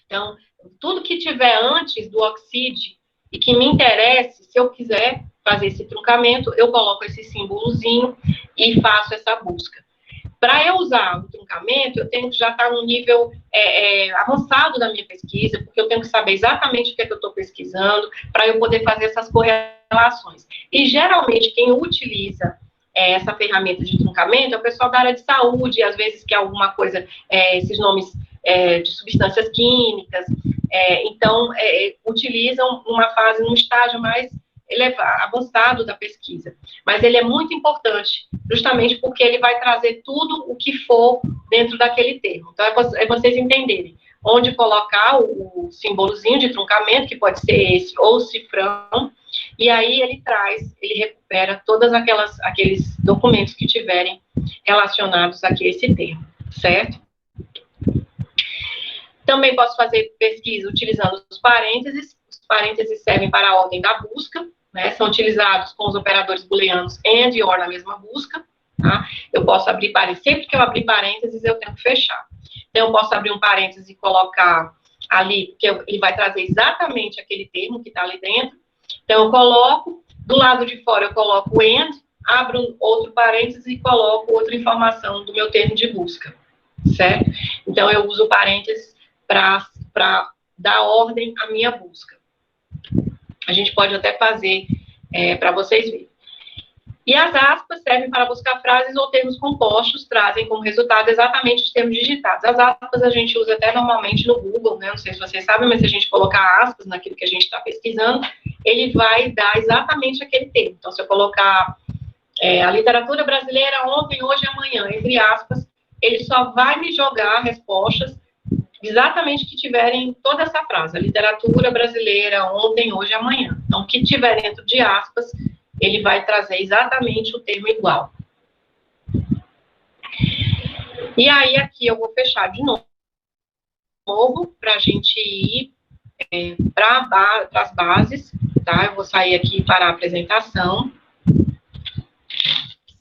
S1: Então, tudo que tiver antes do oxígeno e que me interesse, se eu quiser fazer esse truncamento, eu coloco esse símbolozinho e faço essa busca. Para eu usar o truncamento, eu tenho que já estar num nível avançado da minha pesquisa, porque eu tenho que saber exatamente o que é que eu estou pesquisando, para eu poder fazer essas correlações. E, geralmente, quem utiliza essa ferramenta de truncamento é o pessoal da área de saúde, às vezes que é alguma coisa, esses nomes de substâncias químicas, então, utilizam num estágio mais avançado da pesquisa. Mas ele é muito importante, justamente porque ele vai trazer tudo o que for dentro daquele termo. Então, é vocês entenderem onde colocar o símbolozinho de truncamento, que pode ser esse, ou o cifrão, e aí ele recupera todos aqueles documentos que tiverem relacionados aqui a esse termo, certo? Também posso fazer pesquisa utilizando os parênteses. Os parênteses servem para a ordem da busca, né? São utilizados com os operadores booleanos AND e OR na mesma busca. Tá? Eu posso abrir parênteses. Sempre que eu abrir parênteses, eu tenho que fechar. Então, eu posso abrir um parêntese e colocar ali, porque ele vai trazer exatamente aquele termo que está ali dentro. Então, eu coloco, do lado de fora, eu coloco o AND, abro outro parênteses e coloco outra informação do meu termo de busca, certo? Então, eu uso parênteses para dar ordem à minha busca. A gente pode até fazer para vocês verem. E as aspas servem para buscar frases ou termos compostos, trazem como resultado exatamente os termos digitados. As aspas a gente usa até normalmente no Google, né? Não sei se vocês sabem, mas se a gente colocar aspas naquilo que a gente está pesquisando, ele vai dar exatamente aquele termo. Então, se eu colocar a literatura brasileira ontem, hoje e amanhã, entre aspas, ele só vai me jogar respostas exatamente que tiverem toda essa frase, a literatura brasileira ontem, hoje e amanhã. Então, o que tiver dentro de aspas, ele vai trazer exatamente o termo igual. E aí, aqui eu vou fechar de novo, para a gente ir para as bases, tá? Eu vou sair aqui para a apresentação,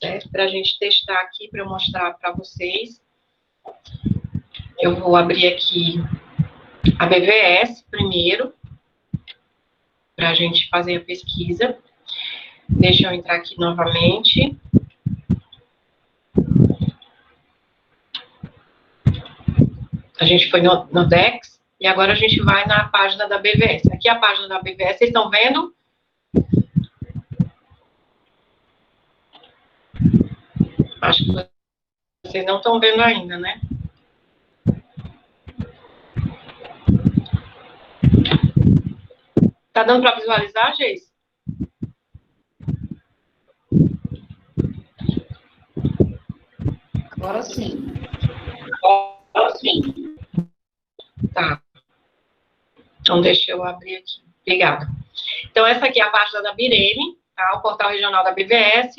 S1: certo? Para a gente testar aqui, para eu mostrar para vocês. Eu vou abrir aqui a BVS primeiro, para a gente fazer a pesquisa. Deixa eu entrar aqui novamente. A gente foi no Dex, e agora a gente vai na página da BVS. Aqui é a página da BVS, vocês estão vendo? Acho que vocês não estão vendo ainda, né? Tá dando para visualizar, Geis?
S2: Agora sim.
S1: Agora sim. Tá. Então, deixa eu abrir aqui. Obrigada. Então, essa aqui é a página da Bireme, tá? O portal regional da BVS.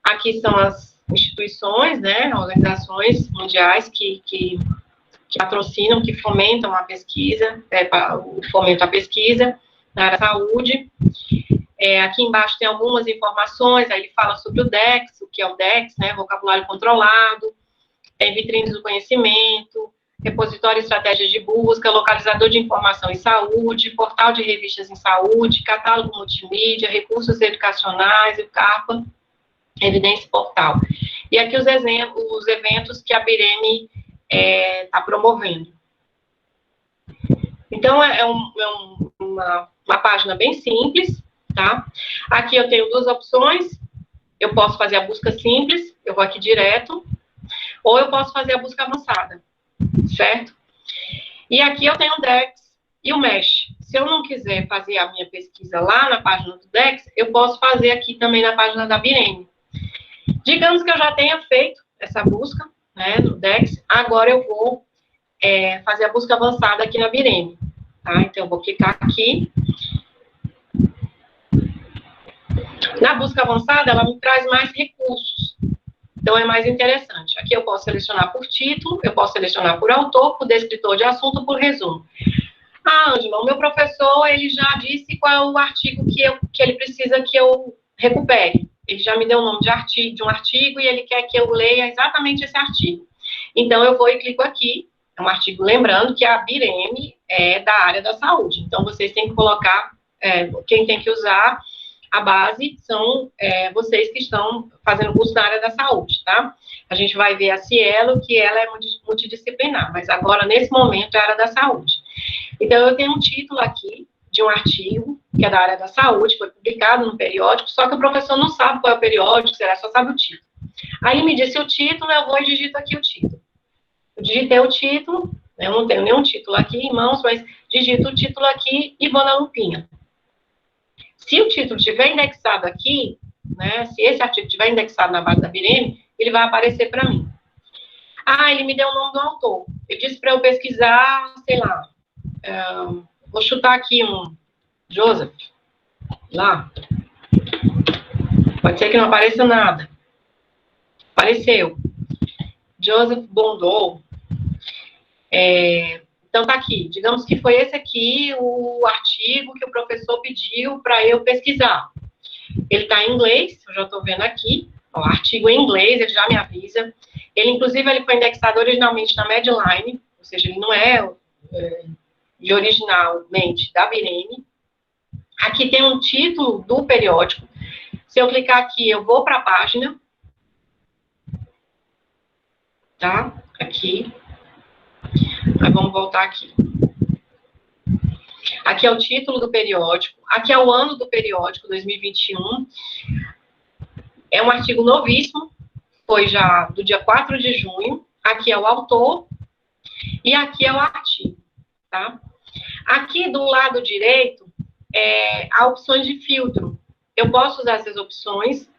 S1: Aqui são as instituições, né? Organizações mundiais que patrocinam, que fomentam a pesquisa, o fomento à pesquisa na área da saúde. Aqui embaixo tem algumas informações, aí ele fala sobre o DEX, o que é o DEX, né? Vocabulário controlado, tem vitrines do conhecimento, repositório de estratégias de busca, localizador de informação em saúde, portal de revistas em saúde, catálogo multimídia, recursos educacionais, o CAPA, evidência portal. E aqui os eventos que a Bireme está promovendo. Então, uma página bem simples, tá? Aqui eu tenho duas opções, eu posso fazer a busca simples, eu vou aqui direto, ou eu posso fazer a busca avançada, certo? E aqui eu tenho o DEX e o MESH. Se eu não quiser fazer a minha pesquisa lá na página do DEX, eu posso fazer aqui também na página da Bireme. Digamos que eu já tenha feito essa busca, né, no DEX, agora eu vou fazer a busca avançada aqui na Bireme, tá? Então, eu vou clicar aqui. Na busca avançada, ela me traz mais recursos. Então, é mais interessante. Aqui eu posso selecionar por título, eu posso selecionar por autor, por descritor de assunto, por resumo. Ah, Ângela, o meu professor, ele já disse qual é o artigo que ele precisa que eu recupere. Ele já me deu o nome de um artigo e ele quer que eu leia exatamente esse artigo. Então, eu vou e clico aqui. É um artigo, lembrando que a Bireme é da área da saúde. Então, vocês têm que colocar, quem tem que usar a base são vocês que estão fazendo curso na área da saúde, tá? A gente vai ver a Cielo, que ela é multidisciplinar, mas agora, nesse momento, é a área da saúde. Então, eu tenho um título aqui de um artigo, que é da área da saúde, foi publicado no periódico, só que o professor não sabe qual é o periódico, só sabe o título. Aí ele me disse o título, eu vou e digito aqui o título. Eu digitei o título, eu não tenho nenhum título aqui em mãos, mas digito o título aqui e vou na lupinha. Se o título estiver indexado aqui, né, se esse artigo estiver indexado na base da Bireme, ele vai aparecer para mim. Ah, ele me deu o nome do autor. Ele disse para eu pesquisar, sei lá, vou chutar aqui um Joseph, lá. Pode ser que não apareça nada. Apareceu. Joseph Bondou. Então, tá aqui. Digamos que foi esse aqui o artigo que o professor pediu para eu pesquisar. Ele está em inglês, eu já estou vendo aqui. O artigo em inglês, ele já me avisa. Ele, inclusive, ele foi indexado originalmente na Medline, ou seja, ele não é originalmente da Bireme. Aqui tem um título do periódico. Se eu clicar aqui, eu vou para a página. Tá? Aqui. Mas vamos voltar aqui. Aqui é o título do periódico. Aqui é o ano do periódico, 2021. É um artigo novíssimo. Foi já do dia 4 de junho. Aqui é o autor. E aqui é o artigo. Tá? Aqui do lado direito, há opções de filtro. Eu posso usar essas opções,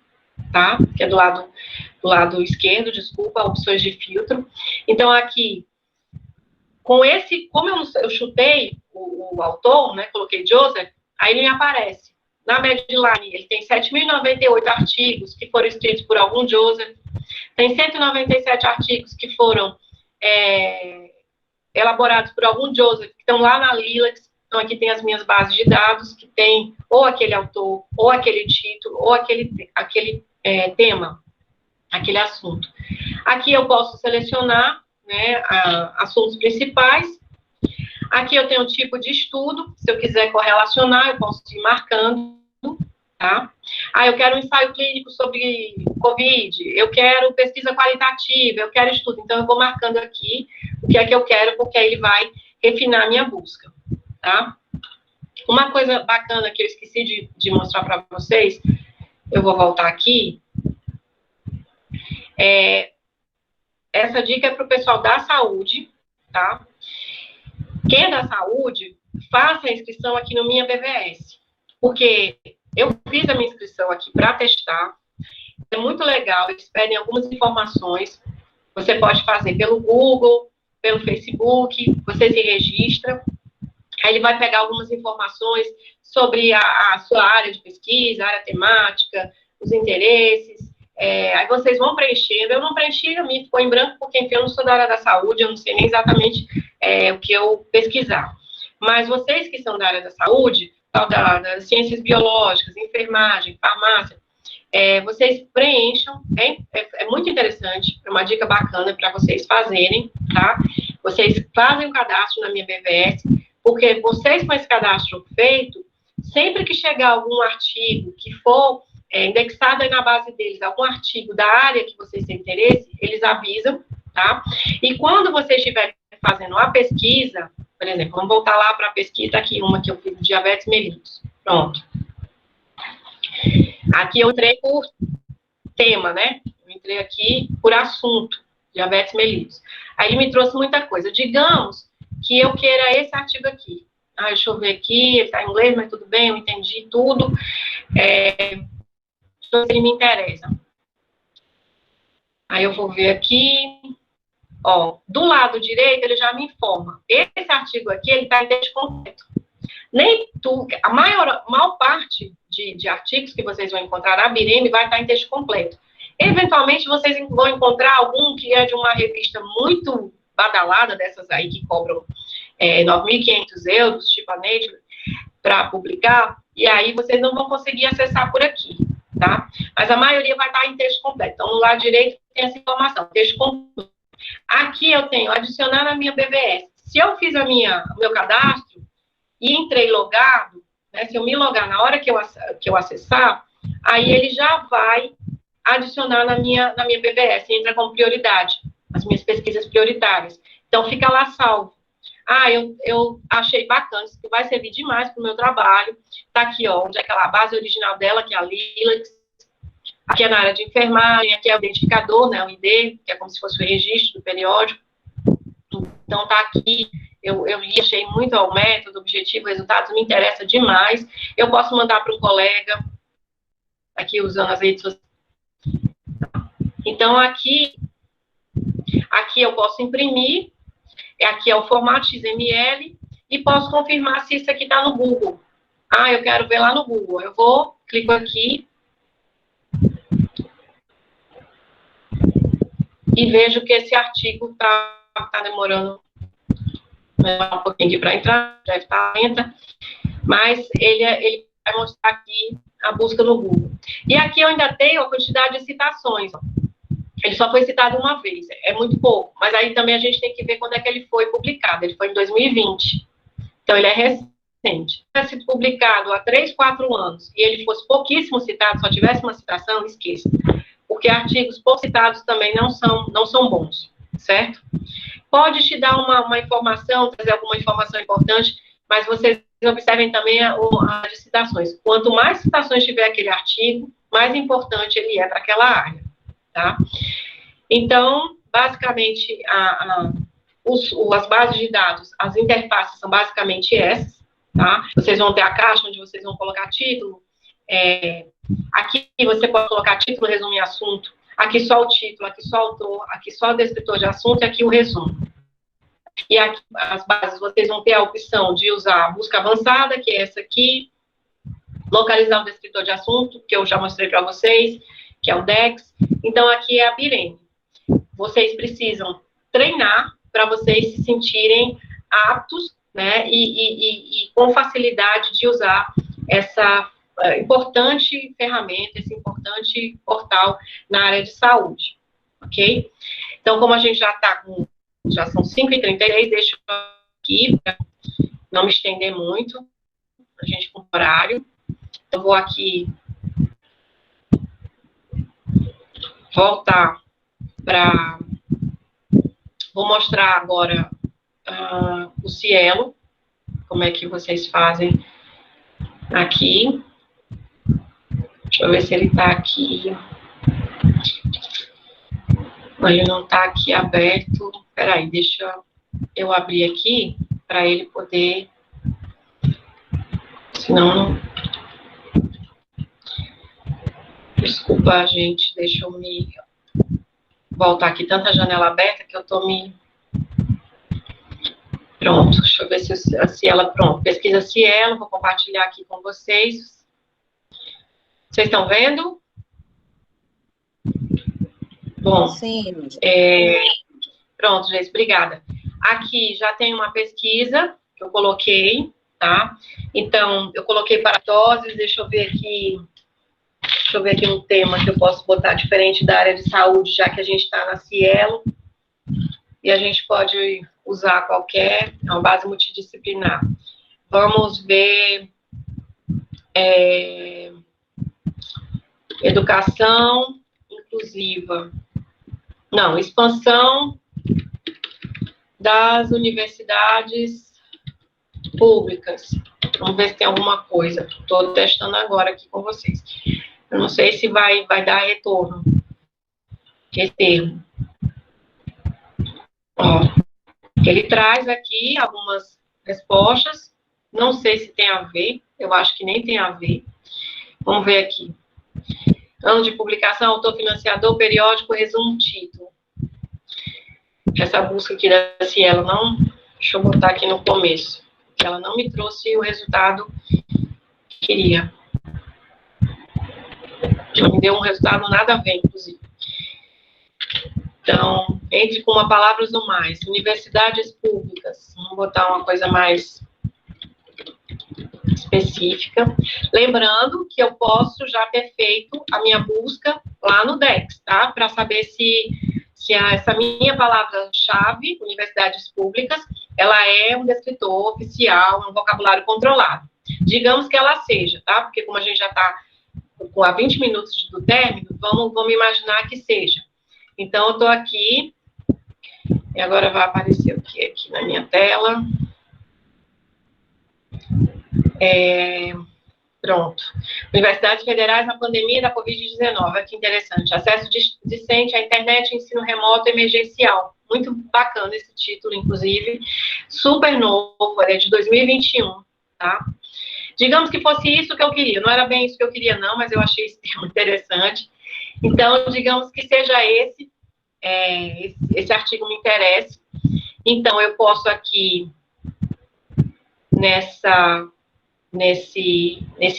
S1: tá? Que é do lado esquerdo, desculpa, opções de filtro. Então, aqui, como eu chutei o autor, né, coloquei Joseph, aí ele me aparece. Na Medline, ele tem 7.098 artigos que foram escritos por algum Joseph, tem 197 artigos que foram elaborados por algum Joseph, que estão lá na Lilacs. Então, aqui tem as minhas bases de dados, que tem ou aquele autor, ou aquele título, ou aquele tema, aquele assunto. Aqui eu posso selecionar, né, assuntos principais. Aqui eu tenho um tipo de estudo, se eu quiser correlacionar, eu posso ir marcando, tá? Ah, eu quero um ensaio clínico sobre COVID, eu quero pesquisa qualitativa, eu quero estudo. Então, eu vou marcando aqui o que é que eu quero, porque aí ele vai refinar a minha busca, tá? Uma coisa bacana que eu esqueci de mostrar para vocês, eu vou voltar aqui, essa dica é para o pessoal da saúde, tá? Quem é da saúde, faça a inscrição aqui no Minha BVS, porque eu fiz a minha inscrição aqui para testar, é muito legal, eles pedem algumas informações, você pode fazer pelo Google, pelo Facebook, você se registra, aí ele vai pegar algumas informações sobre a sua área de pesquisa, a área temática, os interesses, aí vocês vão preenchendo. Eu não preenchi, a minha ficou em branco, porque enfim, eu não sou da área da saúde, eu não sei nem exatamente o que eu pesquisar. Mas vocês que são da área da saúde, das ciências biológicas, enfermagem, farmácia, vocês preencham, é muito interessante, é uma dica bacana para vocês fazerem, tá? Vocês fazem o cadastro na Minha BVS, porque vocês com esse cadastro feito, sempre que chegar algum artigo que for indexado aí na base deles, algum artigo da área que vocês têm interesse, eles avisam, tá? E quando vocês estiverem fazendo a pesquisa, por exemplo, vamos voltar lá para a pesquisa aqui, uma que eu fiz de diabetes mellitus. Pronto. Aqui eu entrei por tema, né? Eu entrei aqui por assunto, diabetes mellitus. Aí ele me trouxe muita coisa. Digamos que eu queira esse artigo aqui. Deixa eu ver aqui, ele está em inglês, mas tudo bem, eu entendi tudo. Ele me interessa. Aí eu vou ver aqui, ó, do lado direito ele já me informa. Esse artigo aqui, ele está em texto completo. Nem tu, a maior parte de artigos que vocês vão encontrar na Bireme vai estar em texto completo. Eventualmente, vocês vão encontrar algum que é de uma revista muito badalada, dessas aí que cobram 9.500 euros, tipo a Nature, para publicar, e aí vocês não vão conseguir acessar por aqui, tá? Mas a maioria vai estar em texto completo. Então, no lado direito tem essa informação, texto completo. Aqui eu tenho adicionar na minha BVS. Se eu fiz o meu cadastro e entrei logado, né, se eu me logar na hora que eu acessar, aí ele já vai adicionar na minha BVS, entra como prioridade, as minhas pesquisas prioritárias. Então, fica lá salvo. Eu achei bacana, isso vai servir demais para o meu trabalho. Tá aqui, ó, onde é aquela base original dela, que é a Lilacs. Aqui é na área de enfermagem, aqui é o identificador, né, o ID, que é como se fosse o registro do periódico. Então, tá aqui, eu li, achei muito o método, objetivo, resultados, me interessa demais. Eu posso mandar para um colega, aqui usando as redes sociais. Então, aqui eu posso imprimir, aqui é o formato XML, e posso confirmar se isso aqui está no Google. Eu quero ver lá no Google. Eu vou, clico aqui, e vejo que esse artigo está demorando um pouquinho aqui para entrar, deve estar lenta, mas ele vai mostrar aqui a busca no Google. E aqui eu ainda tenho a quantidade de citações. Ele só foi citado uma vez, é muito pouco, mas aí também a gente tem que ver quando é que ele foi publicado. Ele foi em 2020, então ele é recente. Se tivesse sido publicado há 3, 4 anos e ele fosse pouquíssimo citado, só tivesse uma citação, esqueça. Porque artigos pouco citados também não são bons, certo? Pode te dar uma informação, trazer alguma informação importante, mas vocês observem também as citações. Quanto mais citações tiver aquele artigo, mais importante ele é para aquela área, tá? Então, basicamente, as bases de dados, as interfaces são basicamente essas, tá? Vocês vão ter a caixa onde vocês vão colocar título, aqui você pode colocar título, resumo e assunto, aqui só o título, aqui só o autor, aqui só o descritor de assunto e aqui o resumo. E aqui, as bases, vocês vão ter a opção de usar a busca avançada, que é essa aqui, localizar o descritor de assunto, que eu já mostrei para vocês, que é o DEX. Então, aqui é a Bireme. Vocês precisam treinar para vocês se sentirem aptos, né, e com facilidade de usar essa importante ferramenta, esse importante portal na área de saúde, ok? Então, como a gente já são 5h33, deixa eu aqui, para não me estender muito, a gente com o horário. Eu vou aqui voltar para... Vou mostrar agora o Cielo, como é que vocês fazem aqui. Deixa eu ver se ele está aqui. Ele não está aqui aberto. Espera aí, deixa eu abrir aqui para ele poder... Senão... Desculpa, gente, deixa eu me voltar aqui. Tanta janela aberta que eu tô me... Pronto, deixa eu ver se ela... Pronto, pesquisa Cielo, vou compartilhar aqui com vocês. Vocês estão vendo? Bom, sim. Pronto, gente, obrigada. Aqui já tem uma pesquisa que eu coloquei, tá? Então, eu coloquei paratoses, deixa eu ver aqui um tema que eu posso botar diferente da área de saúde, já que a gente está na Cielo, e a gente pode usar qualquer, é uma base multidisciplinar. Vamos ver educação inclusiva. Não, expansão das universidades públicas. Vamos ver se tem alguma coisa. Estou testando agora aqui com vocês. Eu não sei se vai dar retorno. Esse termo. Ó, ele traz aqui algumas respostas. Não sei se tem a ver. Eu acho que nem tem a ver. Vamos ver aqui. Ano de publicação, autor, financiador, periódico, resumo, título. Essa busca aqui da Cielo não... Deixa eu botar aqui no começo. Que ela não me trouxe o resultado que queria. Me deu um resultado nada a ver, inclusive. Então, entre com uma palavra ou mais. Universidades públicas. Vamos botar uma coisa mais específica. Lembrando que eu posso já ter feito a minha busca lá no Dex, tá? Para saber se essa minha palavra-chave, universidades públicas, ela é um descritor oficial, um vocabulário controlado. Digamos que ela seja, tá? Porque como a gente já está há 20 minutos do término, vamos imaginar que seja. Então, eu estou aqui, e agora vai aparecer o que aqui na minha tela. Pronto. Universidades federais na pandemia da Covid-19. Olha que interessante. Acesso discente à internet, ensino remoto emergencial. Muito bacana esse título, inclusive. Super novo, é de 2021, tá? Digamos que fosse isso que eu queria. Não era bem isso que eu queria, não, mas eu achei esse termo interessante. Então, digamos que seja esse artigo me interessa. Então, eu posso aqui, nesse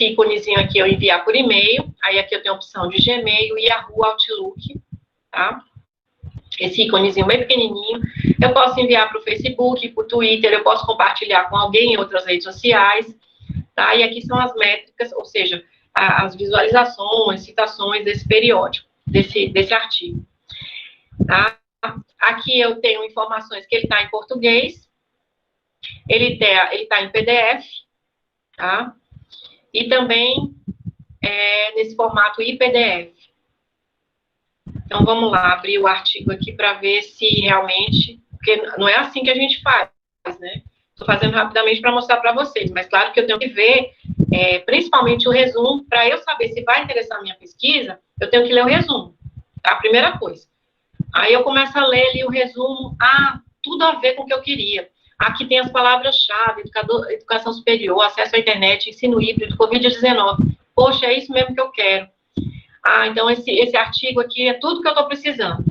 S1: íconezinho aqui, eu enviar por e-mail. Aí aqui eu tenho a opção de Gmail, Yahoo, Outlook, tá? Esse íconezinho bem pequenininho. Eu posso enviar para o Facebook, para o Twitter, eu posso compartilhar com alguém em outras redes sociais, tá? E aqui são as métricas, ou seja, as visualizações, citações desse periódico, desse artigo, tá? Aqui eu tenho informações que ele está em português, ele está em PDF, tá? E também nesse formato IPDF. Então, vamos lá, abrir o artigo aqui para ver se realmente... Porque não é assim que a gente faz, né? Estou fazendo rapidamente para mostrar para vocês, mas claro que eu tenho que ver, principalmente o resumo, para eu saber se vai interessar a minha pesquisa, eu tenho que ler o resumo, tá? A primeira coisa. Aí eu começo a ler ali o resumo, tudo a ver com o que eu queria. Aqui tem as palavras-chave, educação superior, acesso à internet, ensino híbrido, Covid-19. Poxa, é isso mesmo que eu quero. Então esse artigo aqui é tudo que eu estou precisando.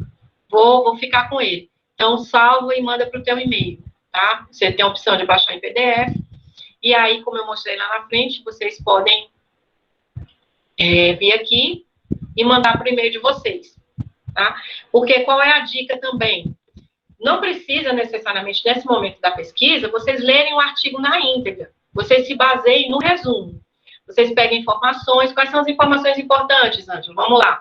S1: Vou ficar com ele. Então, salva e manda para o teu e-mail, tá? Você tem a opção de baixar em PDF. E aí, como eu mostrei lá na frente, vocês podem vir aqui e mandar para o e-mail de vocês, tá? Porque qual é a dica também? Não precisa necessariamente, nesse momento da pesquisa, vocês lerem o artigo na íntegra. Vocês se baseiem no resumo. Vocês peguem informações. Quais são as informações importantes, Ângelo? Vamos lá.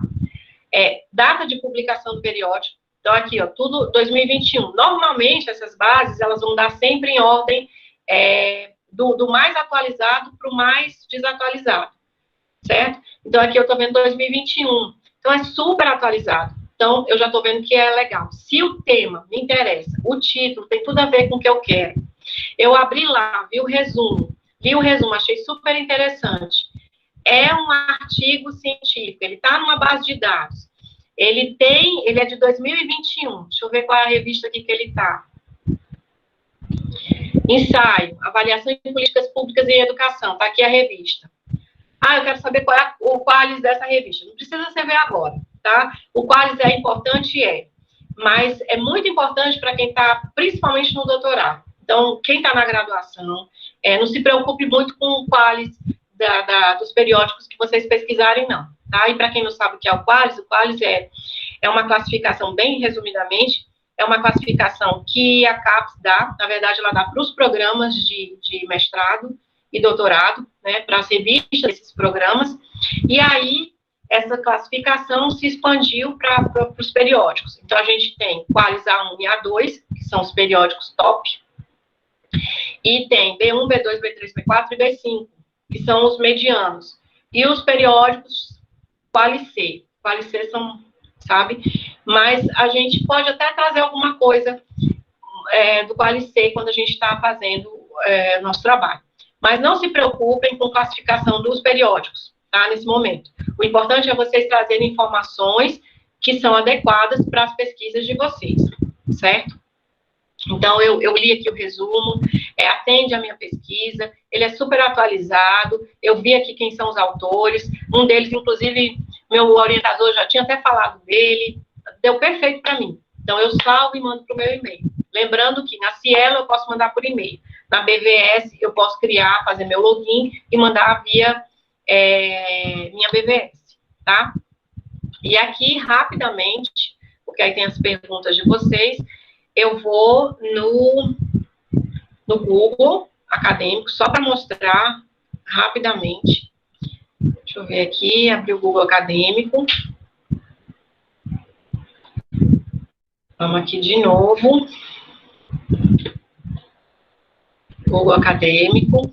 S1: Data de publicação do periódico. Então, aqui, ó, tudo 2021. Normalmente, essas bases, elas vão dar sempre em ordem do mais atualizado para o mais desatualizado, certo? Então, aqui eu estou vendo 2021. Então, é super atualizado. Então, eu já estou vendo que é legal. Se o tema me interessa, o título tem tudo a ver com o que eu quero. Eu abri lá, vi o resumo, achei super interessante. É um artigo científico, ele está numa base de dados. Ele é de 2021. Deixa eu ver qual é a revista aqui que ele está. Ensaio, avaliação de políticas públicas em educação. Está aqui a revista. Eu quero saber qual é o qualis dessa revista. Não precisa você ver agora, tá? O qualis é importante, mas é muito importante para quem está, principalmente no doutorado. Então, quem está na graduação, não se preocupe muito com o qualis dos periódicos que vocês pesquisarem, não. Tá? E para quem não sabe o que é o qualis é uma classificação, bem resumidamente, é uma classificação que a CAPES dá, na verdade, ela dá para os programas de mestrado e doutorado, né, para as revistas desses programas, e aí essa classificação se expandiu para os periódicos. Então, a gente tem qualis A1 e A2, que são os periódicos top, e tem B1, B2, B3, B4 e B5, que são os medianos. E os periódicos qualis C. Qualis C são, sabe? Mas a gente pode até trazer alguma coisa do qualis C quando a gente está fazendo nosso trabalho. Mas não se preocupem com classificação dos periódicos, tá? Nesse momento. O importante é vocês trazerem informações que são adequadas para as pesquisas de vocês, certo? Então, eu li aqui o resumo, atende a minha pesquisa, ele é super atualizado, eu vi aqui quem são os autores, um deles, inclusive, meu orientador já tinha até falado dele, deu perfeito para mim. Então, eu salvo e mando para o meu e-mail. Lembrando que na Cielo eu posso mandar por e-mail, na BVS eu posso criar, fazer meu login e mandar via minha BVS, tá? E aqui, rapidamente, porque aí tem as perguntas de vocês, eu vou no Google Acadêmico, só para mostrar rapidamente. Deixa eu ver aqui, abrir o Google Acadêmico. Vamos aqui de novo. Google Acadêmico.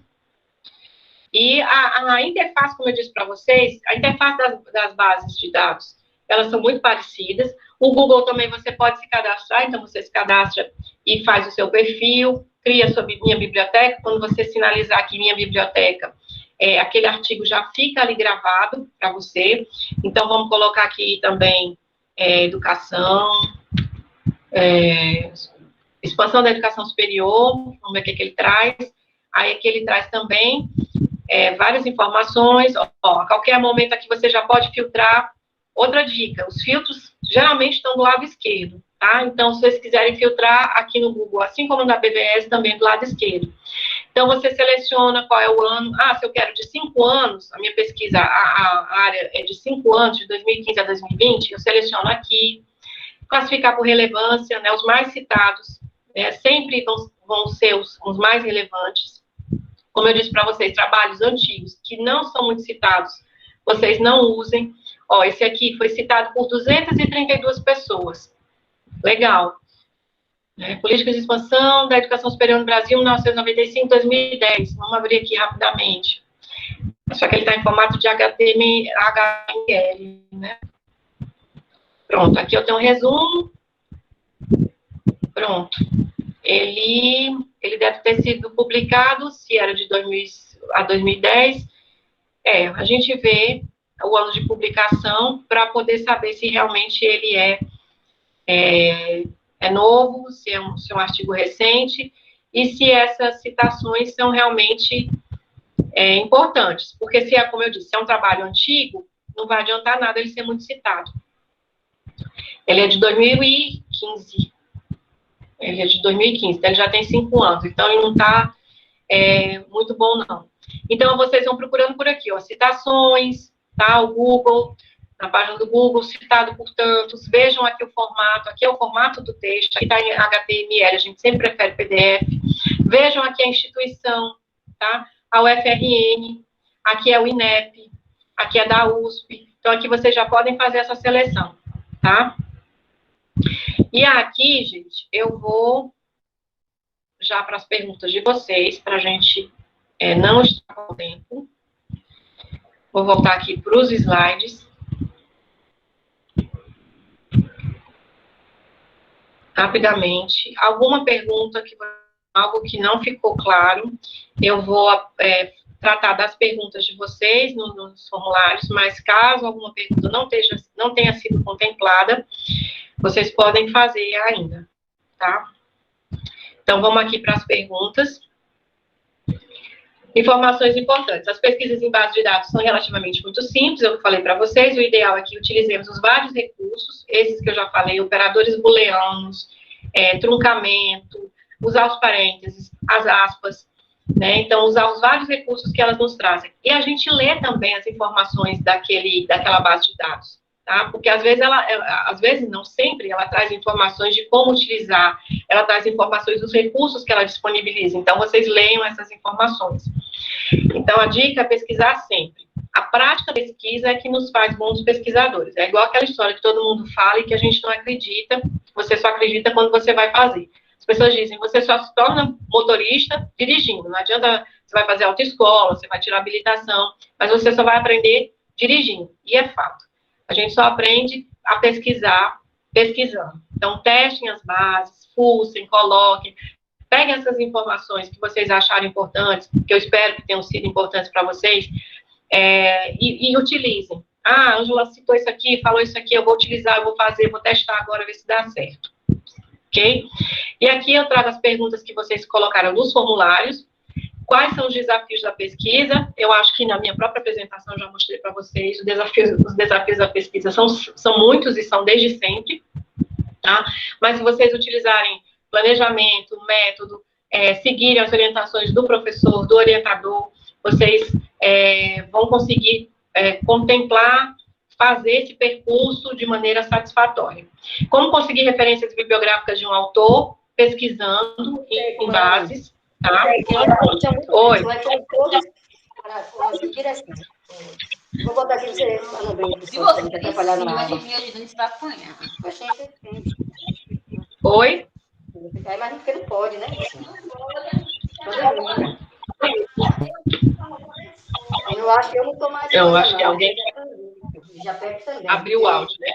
S1: E a interface, como eu disse para vocês, a interface das bases de dados, elas são muito parecidas. O Google também você pode se cadastrar, então você se cadastra e faz o seu perfil, cria a sua minha biblioteca. Quando você sinalizar aqui minha biblioteca, aquele artigo já fica ali gravado para você. Então, vamos colocar aqui também educação, expansão da educação superior, vamos ver o que ele traz. Aí aqui ele traz também várias informações. A qualquer momento aqui você já pode filtrar. Outra dica, os filtros geralmente estão do lado esquerdo, tá? Então, se vocês quiserem filtrar aqui no Google, assim como na BVS, também do lado esquerdo. Então, você seleciona qual é o ano. Se eu quero de 5 anos, a minha pesquisa, a área é de 5 anos, de 2015 a 2020, eu seleciono aqui, classificar por relevância, né? Os mais citados sempre vão ser os mais relevantes. Como eu disse para vocês, trabalhos antigos que não são muito citados, vocês não usem. Esse aqui foi citado por 232 pessoas. Legal. Políticas de expansão da educação superior no Brasil, 1995-2010. Vamos abrir aqui rapidamente. Só que ele está em formato de HTML, né? Pronto, aqui eu tenho um resumo. Pronto. Ele deve ter sido publicado, se era de 2000 a 2010. A gente vê o ano de publicação para poder saber se realmente ele é novo, se é um artigo recente, e se essas citações são realmente importantes. Porque se como eu disse, se é um trabalho antigo, não vai adiantar nada ele ser muito citado. Ele é de 2015. Então ele já tem 5 anos, então ele não está muito bom, não. Então, vocês vão procurando por aqui, citações, tá? O Google, na página do Google, citado por tantos. Vejam aqui o formato, aqui é o formato do texto, aqui está em HTML, a gente sempre prefere PDF. Vejam aqui a instituição, tá? A UFRN, aqui é o INEP, aqui é da USP. Então, aqui vocês já podem fazer essa seleção, tá? E aqui, gente, eu vou já para as perguntas de vocês, para a gente não estar com o tempo. Vou voltar aqui para os slides. rapidamente. Alguma pergunta, algo que não ficou claro, eu vou tratar das perguntas de vocês nos formulários, mas caso alguma pergunta não tenha sido contemplada, vocês podem fazer ainda, tá? Então, vamos aqui para as perguntas. Informações importantes. As pesquisas em base de dados são relativamente muito simples, eu falei para vocês, o ideal é que utilizemos os vários recursos, esses que eu já falei, operadores booleanos, truncamento, usar os parênteses, as aspas, né? Então, usar os vários recursos que elas nos trazem. E a gente lê também as informações daquela base de dados, tá? Porque às vezes não sempre, ela traz informações de como utilizar, ela traz informações dos recursos que ela disponibiliza. Então, vocês leiam essas informações. Então, a dica é pesquisar sempre. A prática da pesquisa é que nos faz bons pesquisadores. É igual aquela história que todo mundo fala e que a gente não acredita, você só acredita quando você vai fazer. As pessoas dizem, você só se torna motorista dirigindo. Não adianta, você vai fazer autoescola, você vai tirar habilitação, mas você só vai aprender dirigindo. E é fato. A gente só aprende a pesquisar pesquisando. Então, testem as bases, fuçem, coloquem, peguem essas informações que vocês acharem importantes, que eu espero que tenham sido importantes para vocês, e utilizem. Ah, a Ângela citou isso aqui, falou isso aqui, eu vou utilizar, eu vou fazer, vou testar agora, ver se dá certo. Ok? E aqui eu trago as perguntas que vocês colocaram nos formulários. Quais são os desafios da pesquisa? Eu acho que na minha própria apresentação eu já mostrei para vocês, os desafios da pesquisa são muitos e são desde sempre, tá? Mas se vocês utilizarem planejamento, método, seguirem as orientações do professor, do orientador, vocês vão conseguir contemplar, fazer esse percurso de maneira satisfatória. Como conseguir referências bibliográficas de um autor? Pesquisando em bases, tá? Oi.
S2: Vou botar aqui você falando bem.
S3: Se você atrapalhar na aula. Você vai apanhar.
S1: Oi?
S2: Mas porque não pode, né? Eu acho que eu não estou mais.
S1: Eu acho que alguém
S2: já também.
S1: Abriu o áudio, né?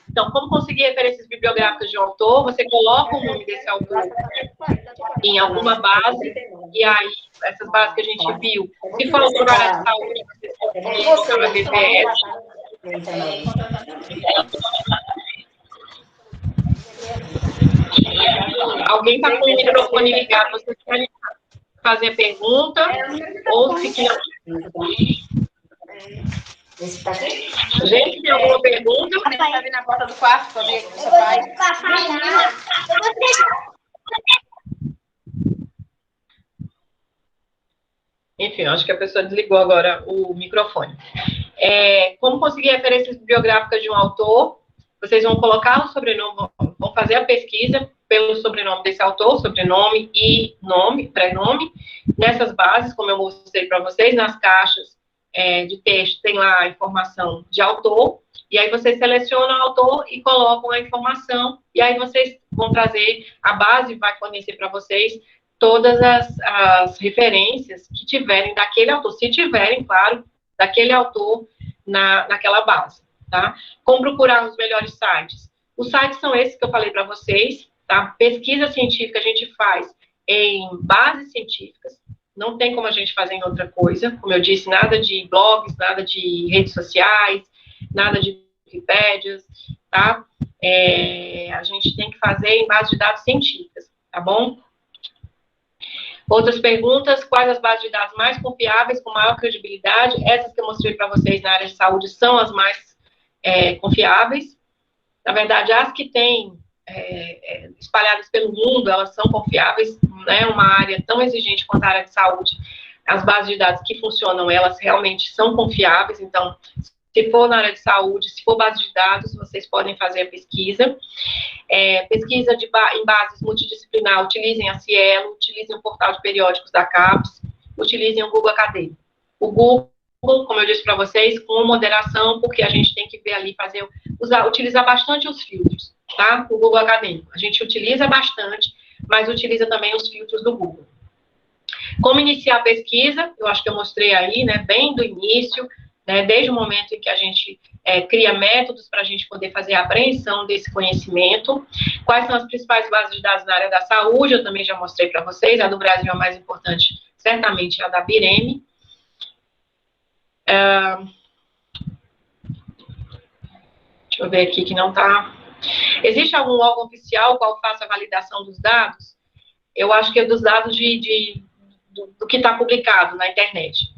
S1: Então, como conseguir referências bibliográficas de um autor? Você coloca o nome desse autor em alguma base, e aí, essas bases que a gente viu, se for autor da área de saúde, você colocar a BVS. Alguém está com o microfone ligado, vocês querem fazer pergunta? Ou se quer... Gente, tem alguma pergunta?
S3: Está vindo na porta do quarto para ver o que você faz.
S1: Enfim, acho que a pessoa desligou agora o microfone. Como conseguir referências bibliográficas de um autor? Vocês vão colocar o sobrenome, vão fazer a pesquisa pelo sobrenome desse autor, sobrenome e nome, prenome, nessas bases, como eu mostrei para vocês, nas caixas de texto, tem lá a informação de autor, e aí vocês selecionam o autor e colocam a informação, e aí vocês vão trazer, a base vai fornecer para vocês todas as referências que tiverem daquele autor, se tiverem, claro, daquele autor naquela base, tá? Como procurar os melhores sites? Os sites são esses que eu falei para vocês, tá? Pesquisa científica a gente faz em bases científicas, não tem como a gente fazer em outra coisa, como eu disse, nada de blogs, nada de redes sociais, nada de Wikipédias, tá? A gente tem que fazer em base de dados científicas, tá bom? Outras perguntas, quais as bases de dados mais confiáveis, com maior credibilidade? Essas que eu mostrei para vocês na área de saúde são as mais confiáveis. Na verdade, as que têm espalhadas pelo mundo, elas são confiáveis, né? Uma área tão exigente quanto a área de saúde, as bases de dados que funcionam, elas realmente são confiáveis. Então, se for na área de saúde, se for base de dados, vocês podem fazer a pesquisa. Pesquisa em bases multidisciplinar, utilizem a Cielo, utilizem o portal de periódicos da CAPES, utilizem o Google Acadêmico. O Google, como eu disse para vocês, com moderação, porque a gente tem que ver ali, utilizar bastante os filtros, tá? O Google Acadêmico. A gente utiliza bastante, mas utiliza também os filtros do Google. Como iniciar a pesquisa? Eu acho que eu mostrei aí, né, bem do início, né, desde o momento em que a gente cria métodos para a gente poder fazer a apreensão desse conhecimento. Quais são as principais bases de dados na área da saúde? Eu também já mostrei para vocês. A do Brasil, a mais importante, certamente, é a da Bireme. Deixa eu ver aqui que não está. Existe algum órgão oficial qual faça a validação dos dados? Eu acho que é dos dados do que está publicado na internet.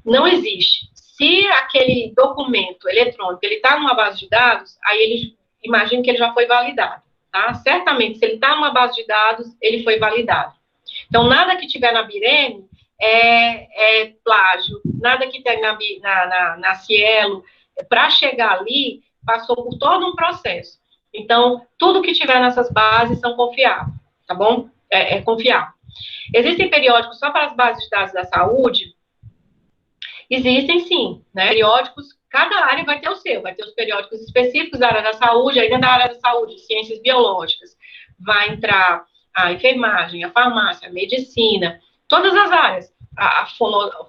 S1: Não existe. Se aquele documento eletrônico ele está numa base de dados, aí ele imagina que ele já foi validado, tá? Certamente, se ele está numa base de dados, ele foi validado. Então, nada que tiver na Bireme é plágio, nada que tem na Cielo, para chegar ali, passou por todo um processo. Então, tudo que tiver nessas bases são confiáveis, tá bom? É confiável. Existem periódicos só para as bases de dados da saúde? Existem sim, né? Periódicos, cada área vai ter o seu, vai ter os periódicos específicos da área da saúde, aí dentro da área da saúde, ciências biológicas, vai entrar a enfermagem, a farmácia, a medicina, todas as áreas, a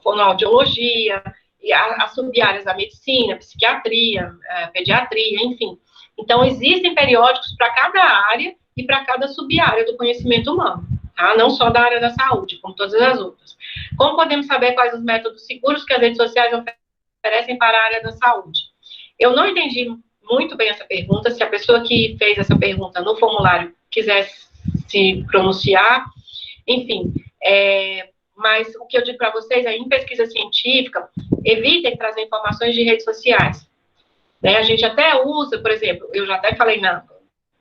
S1: fonoaudiologia, e as sub-áreas da medicina, psiquiatria, pediatria, enfim. Então, existem periódicos para cada área e para cada sub-área do conhecimento humano, tá? Não só da área da saúde, como todas as outras. Como podemos saber quais os métodos seguros que as redes sociais oferecem para a área da saúde? Eu não entendi muito bem essa pergunta. Se a pessoa que fez essa pergunta no formulário quiser se pronunciar, enfim, mas o que eu digo para vocês é, em pesquisa científica, evitem trazer informações de redes sociais. Né? A gente até usa, por exemplo, eu já até falei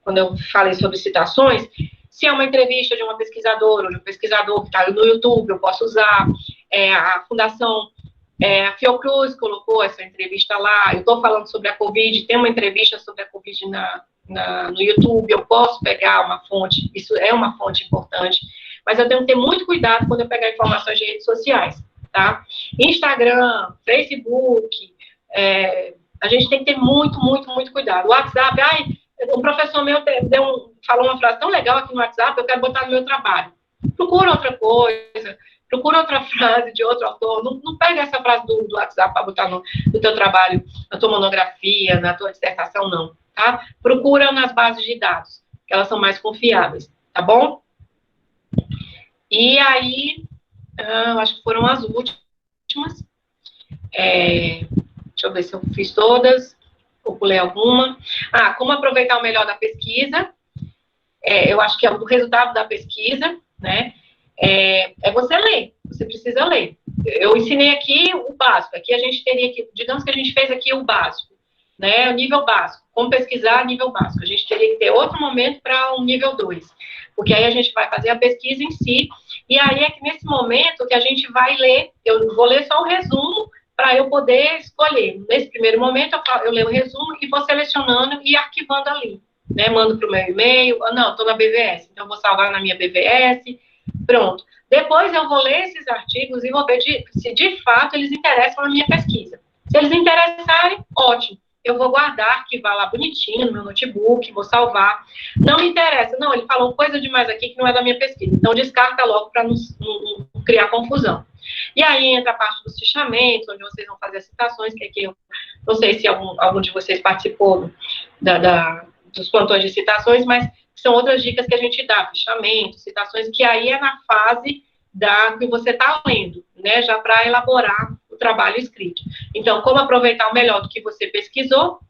S1: quando eu falei sobre citações, se é uma entrevista de uma pesquisadora ou de um pesquisador que está no YouTube, eu posso usar. A Fundação a Fiocruz colocou essa entrevista lá. Eu estou falando sobre a Covid, tem uma entrevista sobre a Covid no YouTube, eu posso pegar uma fonte, isso é uma fonte importante, mas eu tenho que ter muito cuidado quando eu pegar informações de redes sociais, tá? Instagram, Facebook, a gente tem que ter muito, muito, muito cuidado. O WhatsApp, um professor meu falou uma frase tão legal aqui no WhatsApp, eu quero botar no meu trabalho. Procura outra coisa, procura outra frase de outro autor, não pega essa frase do WhatsApp para botar no teu trabalho, na tua monografia, na tua dissertação, não, tá? Procura nas bases de dados, que elas são mais confiáveis, tá bom? E aí, eu acho que foram as últimas. Deixa eu ver se eu fiz todas, ou pulei alguma. Como aproveitar o melhor da pesquisa. Eu acho que é o resultado da pesquisa, né? É você ler, você precisa ler. Eu ensinei aqui o básico, aqui a gente teria que, digamos que a gente fez aqui o básico, né? O nível básico, como pesquisar nível básico. A gente teria que ter outro momento para um nível 2, porque aí a gente vai fazer a pesquisa em si, e aí é que nesse momento que a gente vai ler, eu vou ler só o resumo, para eu poder escolher. Nesse primeiro momento, eu leio o resumo e vou selecionando e arquivando ali, né? Mando para o meu e-mail, não, estou na BVS, então eu vou salvar na minha BVS, pronto. Depois eu vou ler esses artigos e vou ver se de fato eles interessam na minha pesquisa. Se eles interessarem, ótimo. Eu vou guardar, arquivar lá bonitinho no meu notebook, vou salvar. Não me interessa, não, ele falou coisa demais aqui que não é da minha pesquisa. Então, descarta logo para não criar confusão. E aí entra a parte dos fichamentos, onde vocês vão fazer as citações, que aqui eu não sei se algum de vocês participou dos plantões de citações, mas são outras dicas que a gente dá, fichamento, citações, que aí é na fase que você está lendo, né, já para elaborar o trabalho escrito. Então, como aproveitar o melhor do que você pesquisou,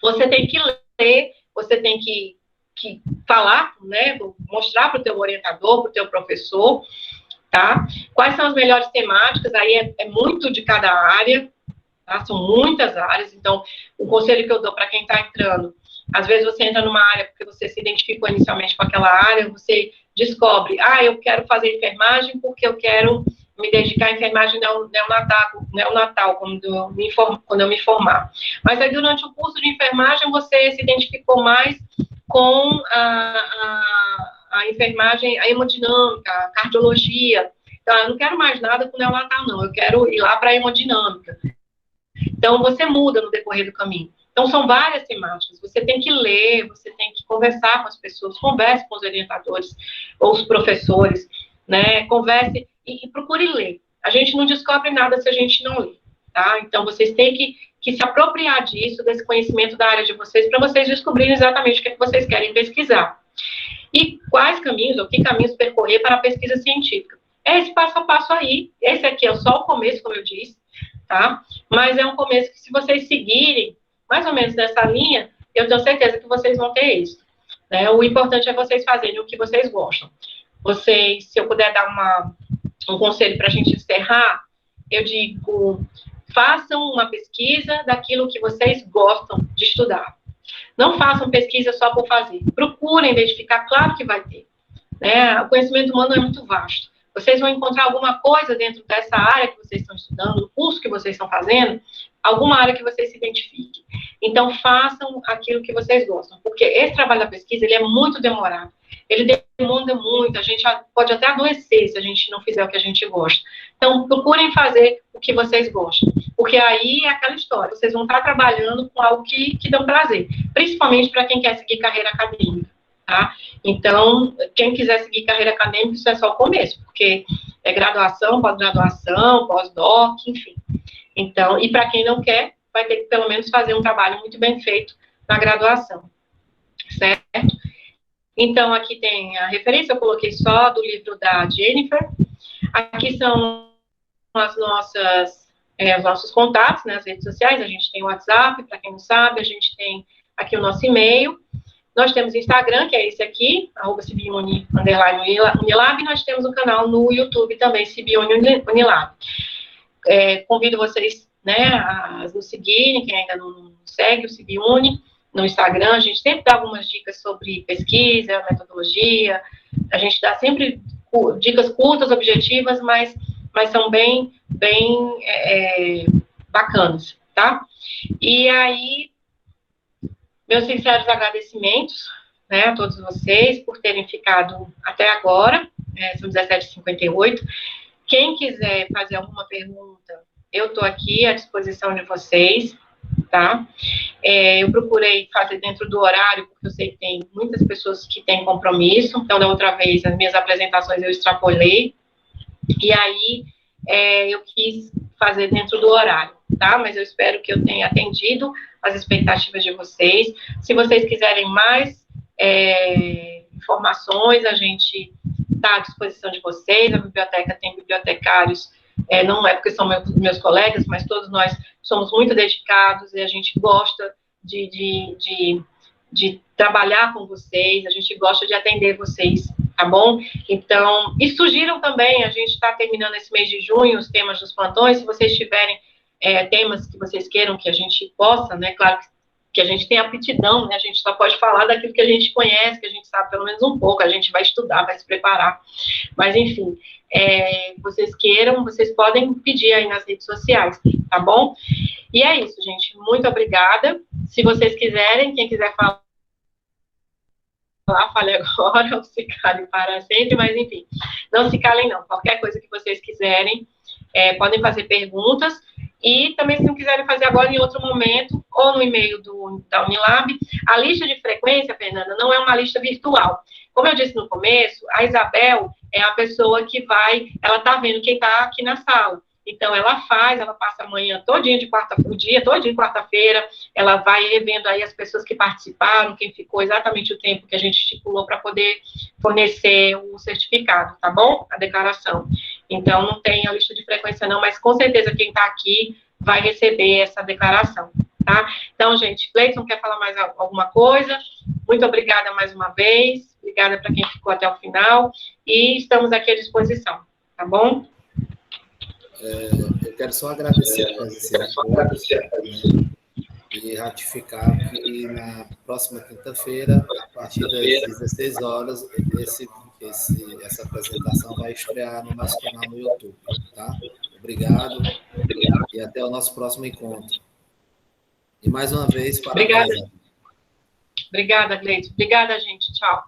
S1: você tem que ler, você tem que falar, né, mostrar para o teu orientador, para o teu professor, tá? Quais são as melhores temáticas, aí é muito de cada área, tá? São muitas áreas, então, o conselho que eu dou para quem está entrando, às vezes você entra numa área porque você se identificou inicialmente com aquela área, você descobre, eu quero fazer enfermagem porque eu quero me dedicar à enfermagem neonatal quando eu me formar. Mas aí, durante o curso de enfermagem, você se identificou mais com a enfermagem, a hemodinâmica, a cardiologia. Então, eu não quero mais nada com neonatal, não. Eu quero ir lá para a hemodinâmica. Então, você muda no decorrer do caminho. Então, são várias temáticas. Você tem que ler, você tem que conversar com as pessoas, converse com os orientadores ou os professores, né? Converse e procure ler. A gente não descobre nada se a gente não lê, tá? Então, vocês têm que se apropriar disso, desse conhecimento da área de vocês, para vocês descobrirem exatamente o que vocês querem pesquisar. E quais caminhos, ou que caminhos percorrer para a pesquisa científica. É esse passo a passo aí, esse aqui é só o começo, como eu disse, tá? Mas é um começo que, se vocês seguirem mais ou menos nessa linha, eu tenho certeza que vocês vão ter êxito, né? O importante é vocês fazerem o que vocês gostam. Vocês, se eu puder dar um conselho para a gente encerrar, eu digo, façam uma pesquisa daquilo que vocês gostam de estudar. Não façam pesquisa só por fazer. Procurem identificar, claro que vai ter, né? O conhecimento humano é muito vasto. Vocês vão encontrar alguma coisa dentro dessa área que vocês estão estudando, no curso que vocês estão fazendo, alguma área que vocês se identifiquem. Então, façam aquilo que vocês gostam, porque esse trabalho da pesquisa, ele é muito demorado. Ele demanda muito, a gente pode até adoecer se a gente não fizer o que a gente gosta. Então, procurem fazer o que vocês gostam, porque aí é aquela história, vocês vão estar trabalhando com algo que dá prazer, principalmente para quem quer seguir carreira acadêmica, tá? Então, quem quiser seguir carreira acadêmica, isso é só o começo, porque é graduação, pós-graduação, pós-doc, enfim. Então, e para quem não quer, vai ter que pelo menos fazer um trabalho muito bem feito na graduação, certo? Então, aqui tem a referência, eu coloquei só do livro da Jennifer. Aqui são os nossos contatos, né, as redes sociais. A gente tem o WhatsApp, para quem não sabe, a gente tem aqui o nosso e-mail. Nós temos o Instagram, que é esse aqui, @CBUni_Unilab, e nós temos um canal no YouTube também, CBUni Unilab. Convido vocês, né, a nos seguirem, quem ainda não segue o CBUni, no Instagram. A gente sempre dá algumas dicas sobre pesquisa, metodologia, a gente dá sempre dicas curtas, objetivas, mas são bem bacanas, tá? E aí, meus sinceros agradecimentos, né, a todos vocês por terem ficado até agora, são 17h58. Quem quiser fazer alguma pergunta, eu estou aqui à disposição de vocês, tá? Eu procurei fazer dentro do horário, porque eu sei que tem muitas pessoas que têm compromisso, então, da outra vez, as minhas apresentações eu extrapolei, e aí eu quis fazer dentro do horário, tá? Mas eu espero que eu tenha atendido as expectativas de vocês. Se vocês quiserem mais informações, a gente está à disposição de vocês. A biblioteca tem bibliotecários, não é porque são meus colegas, mas todos nós somos muito dedicados e a gente gosta de trabalhar com vocês, a gente gosta de atender vocês, tá bom? Então, e sugiram também, a gente está terminando esse mês de junho, os temas dos plantões. Se vocês tiverem temas que vocês queiram que a gente possa, né, claro que a gente tem aptidão, né, a gente só pode falar daquilo que a gente conhece, que a gente sabe pelo menos um pouco, a gente vai estudar, vai se preparar, mas enfim, vocês queiram, vocês podem pedir aí nas redes sociais, tá bom? E é isso, gente, muito obrigada. Se vocês quiserem, quem quiser falar, fale agora, ou se calem para sempre, mas enfim, não se calem não, qualquer coisa que vocês quiserem, podem fazer perguntas, e também, se não quiserem fazer agora, em outro momento, ou no e-mail da Unilab. A lista de frequência, Fernanda, não é uma lista virtual. Como eu disse no começo, a Isabel é a pessoa que ela está vendo quem está aqui na sala. Então, ela passa a manhã todinha o dia todinho, quarta-feira, ela vai revendo aí as pessoas que participaram, quem ficou exatamente o tempo que a gente estipulou para poder fornecer o certificado, tá bom? A declaração. Então, não tem a lista de frequência não, mas com certeza quem está aqui vai receber essa declaração, tá? Então, gente, Cleiton, quer falar mais alguma coisa? Muito obrigada mais uma vez, obrigada para quem ficou até o final, e estamos aqui à disposição, tá bom?
S4: Eu quero só agradecer a presença de todos, né, e ratificar que na próxima quinta-feira, a partir das 16 horas, essa apresentação vai estrear no nosso canal no YouTube, tá? Obrigado e até o nosso próximo encontro. E mais uma vez, parabéns.
S1: Obrigada, Gleito. Obrigada, gente. Tchau.